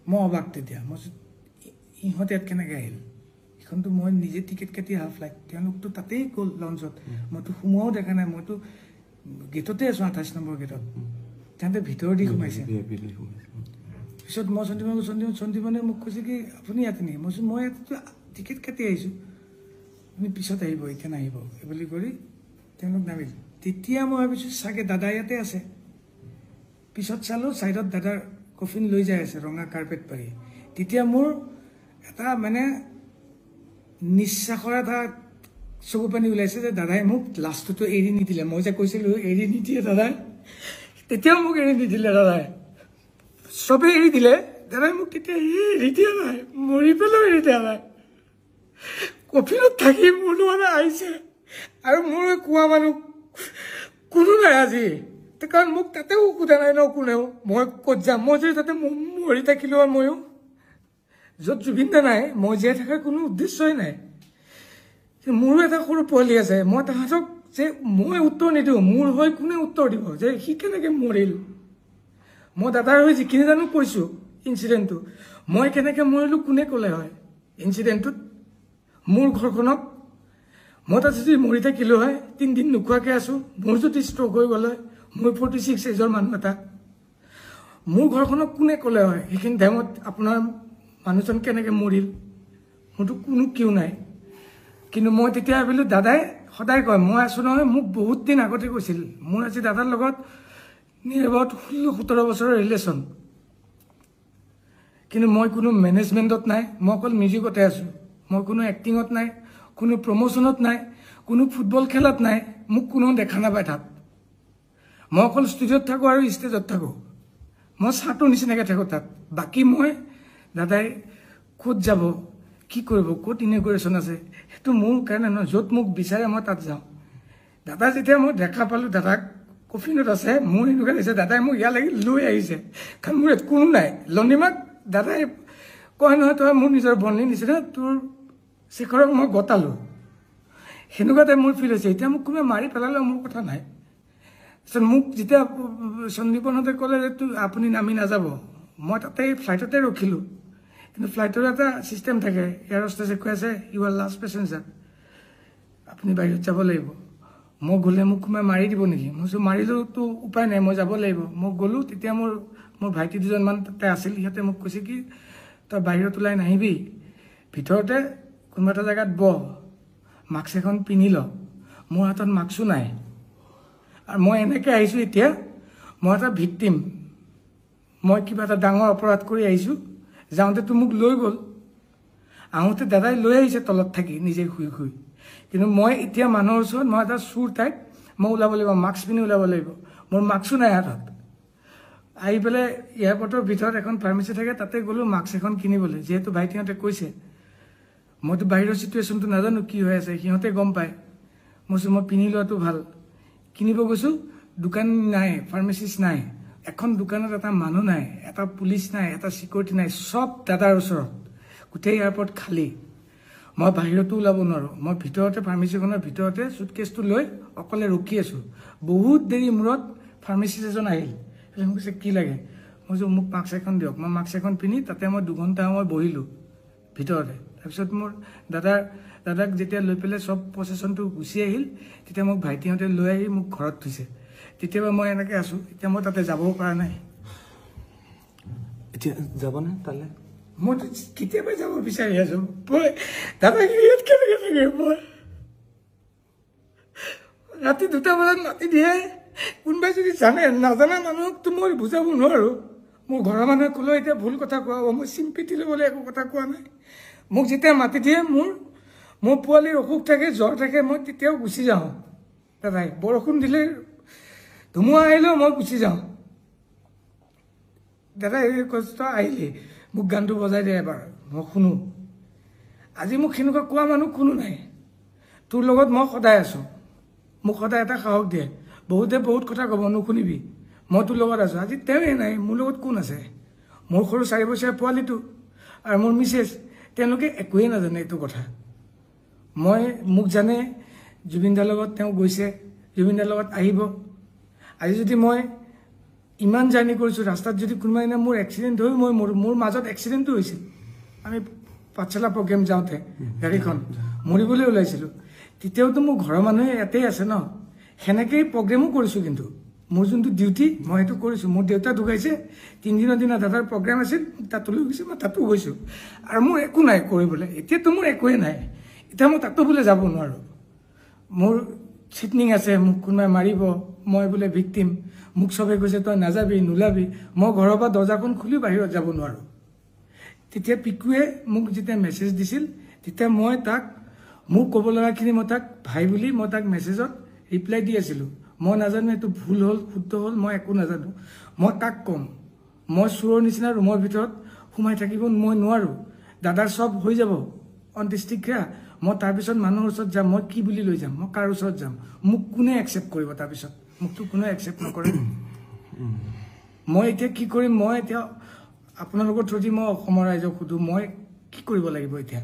মই অবাক তেতিয়া মই ইহঁতে ইয়াত কেনেকৈ আহিল এইখনতো মই নিজে টিকেট কাটি অহা ফ্লাইট তেওঁলোকতো তাতেই গ'ল লঞ্চত মইতো সোমোৱাও দেখা নাই মইতো গেটতে আছোঁ 28 নম্বৰ গেটত তাহাঁতে ভিতৰ দি সোমাইছে পিছত মই সন্দীপনে মোক কৈছে কি আপুনি ইয়াতে নেকি মই মই ইয়াতেতো টিকেট কাটি আহিছোঁ আপুনি পিছত আহিব এতিয়া নাহিব বুলি কৰি তেওঁলোক নামিল তেতিয়া মই ভাবিছোঁ চাগে দাদা ইয়াতে আছে পিছত চালোঁ ছাইডত দাদাৰ কফিন লৈ যাই আছে ৰঙা কাৰ্পেট পাৰি তেতিয়া মোৰ এটা মানে নিশ্বাসৰ এটা চকু পানী ওলাইছে যে দাদাই মোক লাষ্টতো এৰি নিদিলে মই যে কৈছিলোঁ এৰি নিদিয়ে দাদাই তেতিয়াও মোক এৰি নিদিলে দাদাই চবেই এৰি দিলে দাদাই মোক তেতিয়া এৰি দিয়া নাই মৰি পেলাও এৰি দিয়া নাই কফিনত থাকি মোৰ মানে আহিছে আৰু মোৰ কোৱা মানুহ কোনো নাই আজি কাৰণ মোক তাতেও সোধা নাই ন কোনেও মই ক'ত যাম মই যদি তাতে মৰি থাকিলোঁ আৰু ময়ো য'ত জুবিন দা নাই মই জীয়াই থকাৰ কোনো উদ্দেশ্যই নাই মোৰো এটা সৰু পোৱালি আছে মই তাহাঁতক যে মই উত্তৰ নিদিওঁ মোৰ হৈ কোনে উত্তৰ দিব যে সি কেনেকৈ মৰিল মই দাদাৰ হৈ যিখিনি জানো কৈছোঁ ইনচিডেণ্টটো মই কেনেকৈ মৰিলোঁ কোনে ক'লে হয় ইনচিডেণ্টটোত মোৰ ঘৰখনক মই তাত যদি মৰি থাকিলোঁ হয় 3 দিন নোখোৱাকৈ আছোঁ মোৰ যদি ষ্ট্ৰক হৈ গ'ল হয় মই 46 এজৰ মানুহ এটা মোৰ ঘৰখনক কোনে ক'লে হয় সেইখিনি টাইমত আপোনাৰ মানুহজন কেনেকৈ মৰিল মোৰতো কোনো কিয় নাই কিন্তু মই তেতিয়া ভাবিলোঁ দাদাই সদায় কয় মই আছোঁ নহয় মোক বহুত দিন আগতে কৈছিল মোৰ আজি দাদাৰ লগত নিৰৱত 16-17 বছৰৰ ৰিলেশ্যন কিন্তু মই কোনো মেনেজমেণ্টত নাই মই অকল মিউজিকতে আছোঁ মই কোনো এক্টিঙত নাই কোনো প্ৰমোশ্যনত নাই কোনো ফুটবল খেলত নাই মোক কোনো দেখা নাপায় তাত মই অকল ষ্টুডিঅ'ত থাকোঁ আৰু ষ্টেজত থাকোঁ মই চাহটোৰ নিচিনাকৈ থাকোঁ তাত বাকী মই দাদাই ক'ত যাব কি কৰিব ক'ত ইনগ্ৰেশ্যন আছে সেইটো মোৰ কাৰণে নহয় য'ত মোক বিচাৰে মই তাত যাওঁ দাদা যেতিয়া মই দেখা পালোঁ দাদাক কফিনত আছে মোৰ এনেকুৱা লাগিছে দাদাই মোক ইয়ালৈকে লৈ আহিছে কাৰণ মোৰ কোনো নাই লণ্ডিমাক দাদাই কয় নহয় তই মোৰ নিজৰ বৰ্ণিৰ নিচিনা তোৰ শেখৰক মই গতালোঁ সেনেকুৱা টাইপ মোৰ ফিল হৈছে এতিয়া মোক কোনোবাই মাৰি পেলালেও মোৰ কথা নাই মোক যেতিয়া সন্দীপনহঁতে ক'লে যে আপুনি নামি নাযাব, মই তাতে ফ্লাইটতে ৰখিলোঁ। কিন্তু ফ্লাইটৰ এটা ছিষ্টেম থাকে, এয়াৰ হোষ্টেছে কৈ আছে ইউ আৰ লাষ্ট পেচেঞ্জাৰ, আপুনি বাহিৰত যাব লাগিব। মই গ'লে মোক কোনোবাই মাৰি দিব নেকি? মই কৈছোঁ মাৰিলেওতো উপায় নাই, মই যাব লাগিব। মই গ'লোঁ, তেতিয়া মোৰ ভাইটি দুজনমান তাতে আছিল। সিহঁতে মোক কৈছে কি তই বাহিৰত ওলাই নাহিবি, ভিতৰতে কোনোবা এটা জেগাত বহ, মাস্ক এখন পিন্ধি ল। মোৰ হাতত মাস্কো নাই, আৰু মই এনেকৈ আহিছোঁ। এতিয়া মই এটা ভিক্টিম, মই কিবা এটা ডাঙৰ অপৰাধ কৰি আহিছোঁ। যাওঁতেতো মোক লৈ গ'ল, আহোঁতে দাদাই লৈ আহিছে তলত থাকি নিজে শুই শুই। কিন্তু মই এতিয়া মানুহৰ ওচৰত মই এটা চুৰ টাইপ, মই ওলাব লাগিব, মাস্ক পিন্ধি ওলাব লাগিব। মোৰ মাস্কো নাই হাতত। আহি পেলাই এয়াৰপৰ্টৰ ভিতৰত এখন ফাৰ্মাচী থাকে, তাতে গ'লোঁ মাস্ক এখন কিনিবলৈ। যিহেতু ভাইটিহঁতে কৈছে, মইতো বাহিৰৰ চিটুৱেশ্যনটো নাজানো কি হৈ আছে, সিহঁতে গম পায়। মই কৈছোঁ মই পিন্ধি লোৱাটো ভাল। কিনিব গৈছোঁ, দোকান নাই, ফাৰ্মাচিষ্ট নাই, এখন দোকানত এটা মানুহ নাই, এটা পুলিচ নাই, এটা চিকিউৰিটি নাই, চব দাদাৰ ওচৰত। গোটেই এয়াৰপৰ্ট খালী। মই বাহিৰতো ওলাব নোৱাৰোঁ। মই ভিতৰতে ফাৰ্মাচীখনৰ ভিতৰতে চুটকেছটো লৈ অকলে ৰখি আছোঁ। বহুত দেৰি মূৰত ফাৰ্মাচিষ্ট এজন আহিল, মোক কৈছে কি লাগে? মই কৈছোঁ মোক মাস্ক এখন দিয়ক। মই মাস্ক এখন পিন্ধি তাতে মই 2 ঘণ্টা সময় বহিলোঁ ভিতৰতে। তাৰপিছত মোৰ দাদাক যেতিয়া লৈ পেলাই চব প্ৰচেছনটো গুচি আহিল, তেতিয়া মোক ভাইটিহঁতে লৈ আহি মোক ঘৰত থৈছে। তেতিয়াবা মই এনেকৈ আছোঁ। এতিয়া মই তাতে যাবও পৰা নাই। এতিয়া যাবনে তালৈ? মই কেতিয়াবা যাব বিচাৰি আছোঁ। দাদা ইয়াত কেনেকৈ থাকে? মই ৰাতি 2টা বজাত মাতি দিয়ে। কোনোবাই যদি জানে, নাজানা মানুহকতো মই বুজাব নোৱাৰোঁ। মোৰ ঘৰৰ মানুহে ক'লেও এতিয়া ভুল কথা কোৱা হ'ব। মই চিম্পিটি ল'বলৈ একো কথা কোৱা নাই। মোক যেতিয়া মাতি দিয়ে, মোৰ পোৱালিৰ অসুখ থাকে, জ্বৰ থাকে, মই তেতিয়াও গুচি যাওঁ। দাদাই বৰষুণ দিলে, ধুমুহা আহিলেও মই গুচি যাওঁ। দাদা এই কষ্ট আহিলে মোক গানটো বজাই দিয়ে এবাৰ, মই শুনো। আজি মোক সেনেকুৱা কোৱা মানুহ কোনো নাই। তোৰ লগত মই সদায় আছোঁ, মোক সদায় এটা সাহস দিয়ে। বহুতে বহুত কথা ক'ব, নুশুনিবি, মই তোৰ লগত আছোঁ। আজি তেওঁৱে নাই, মোৰ লগত কোন আছে? মোৰ সৰু 4 বছৰীয়া পোৱালিটো আৰু মোৰ মিছেছ, তেওঁলোকে একোৱেই নাজানে এইটো কথা। মোক জানে, জুবিনদাৰ লগত তেওঁ গৈছে, জুবিনদাৰ লগত আহিব। আজি যদি মই ইমান জাৰ্ণি কৰিছোঁ, ৰাস্তাত যদি কোনোবা দিনা মোৰ এক্সিডেণ্ট হৈ মোৰ মাজত এক্সিডেণ্টটো হৈছিল। আমি পাঠশালা প্ৰগ্ৰেম যাওঁতে গাড়ীখন মৰিবলৈ ওলাইছিলোঁ। তেতিয়াওতো মোৰ ঘৰৰ মানুহে ইয়াতেই আছে ন। সেনেকেই প্ৰগ্ৰেমো কৰিছোঁ, কিন্তু মোৰ যোনটো ডিউটি মই সেইটো কৰিছোঁ। মোৰ দেউতা ঢুকাইছে, 3 দিনৰ দিনা দাদাৰ প্ৰগ্ৰেম আছিল, তাতো লৈ গৈছে, মই তাতো গৈছোঁ। আৰু মোৰ একো নাই কৰিবলৈ। এতিয়াতো মোৰ একোৱেই নাই। এতিয়া মই তাতো বোলে যাব নোৱাৰোঁ। মোৰ চিটনিং আছে, মোক কোনোবাই মাৰিব, মই বোলে ভিক্টিম। মোক চবে কৈছে তই নাযাবি, নোলাবি। মই ঘৰৰ পৰা দৰ্জাখন খুলিও বাহিৰত যাব নোৱাৰোঁ। তেতিয়া পিকুৱে মোক যেতিয়া মেছেজ দিছিল, তেতিয়া মই তাক মোক ক'ব লগাখিনি মই তাক ভাই বুলি মই তাক মেছেজত ৰিপ্লাই দি আছিলোঁ। মই নাজানো এইটো ভুল হ'ল, শুদ্ধ হ'ল, মই একো নাজানো। মই তাক ক'ম, মই চোৰৰ নিচিনা ৰুমৰ ভিতৰত সোমাই থাকিব মই নোৱাৰোঁ। দাদাৰ চব হৈ যাব অন্ত্যেষ্টিক্ৰিয়া, মই তাৰপিছত মানুহৰ ওচৰত যাম। মই কি বুলি লৈ যাম? মই কাৰ ওচৰত যাম? মোক কোনে একচেপ্ট কৰিব? তাৰপিছত মোকতো কোনে একচেপ্ট নকৰে। মই এতিয়া কি কৰিম? মই এতিয়া আপোনালোকৰ থ্ৰুদি মই অসমৰ ৰাইজক সুধোঁ, মই কি কৰিব লাগিব এতিয়া?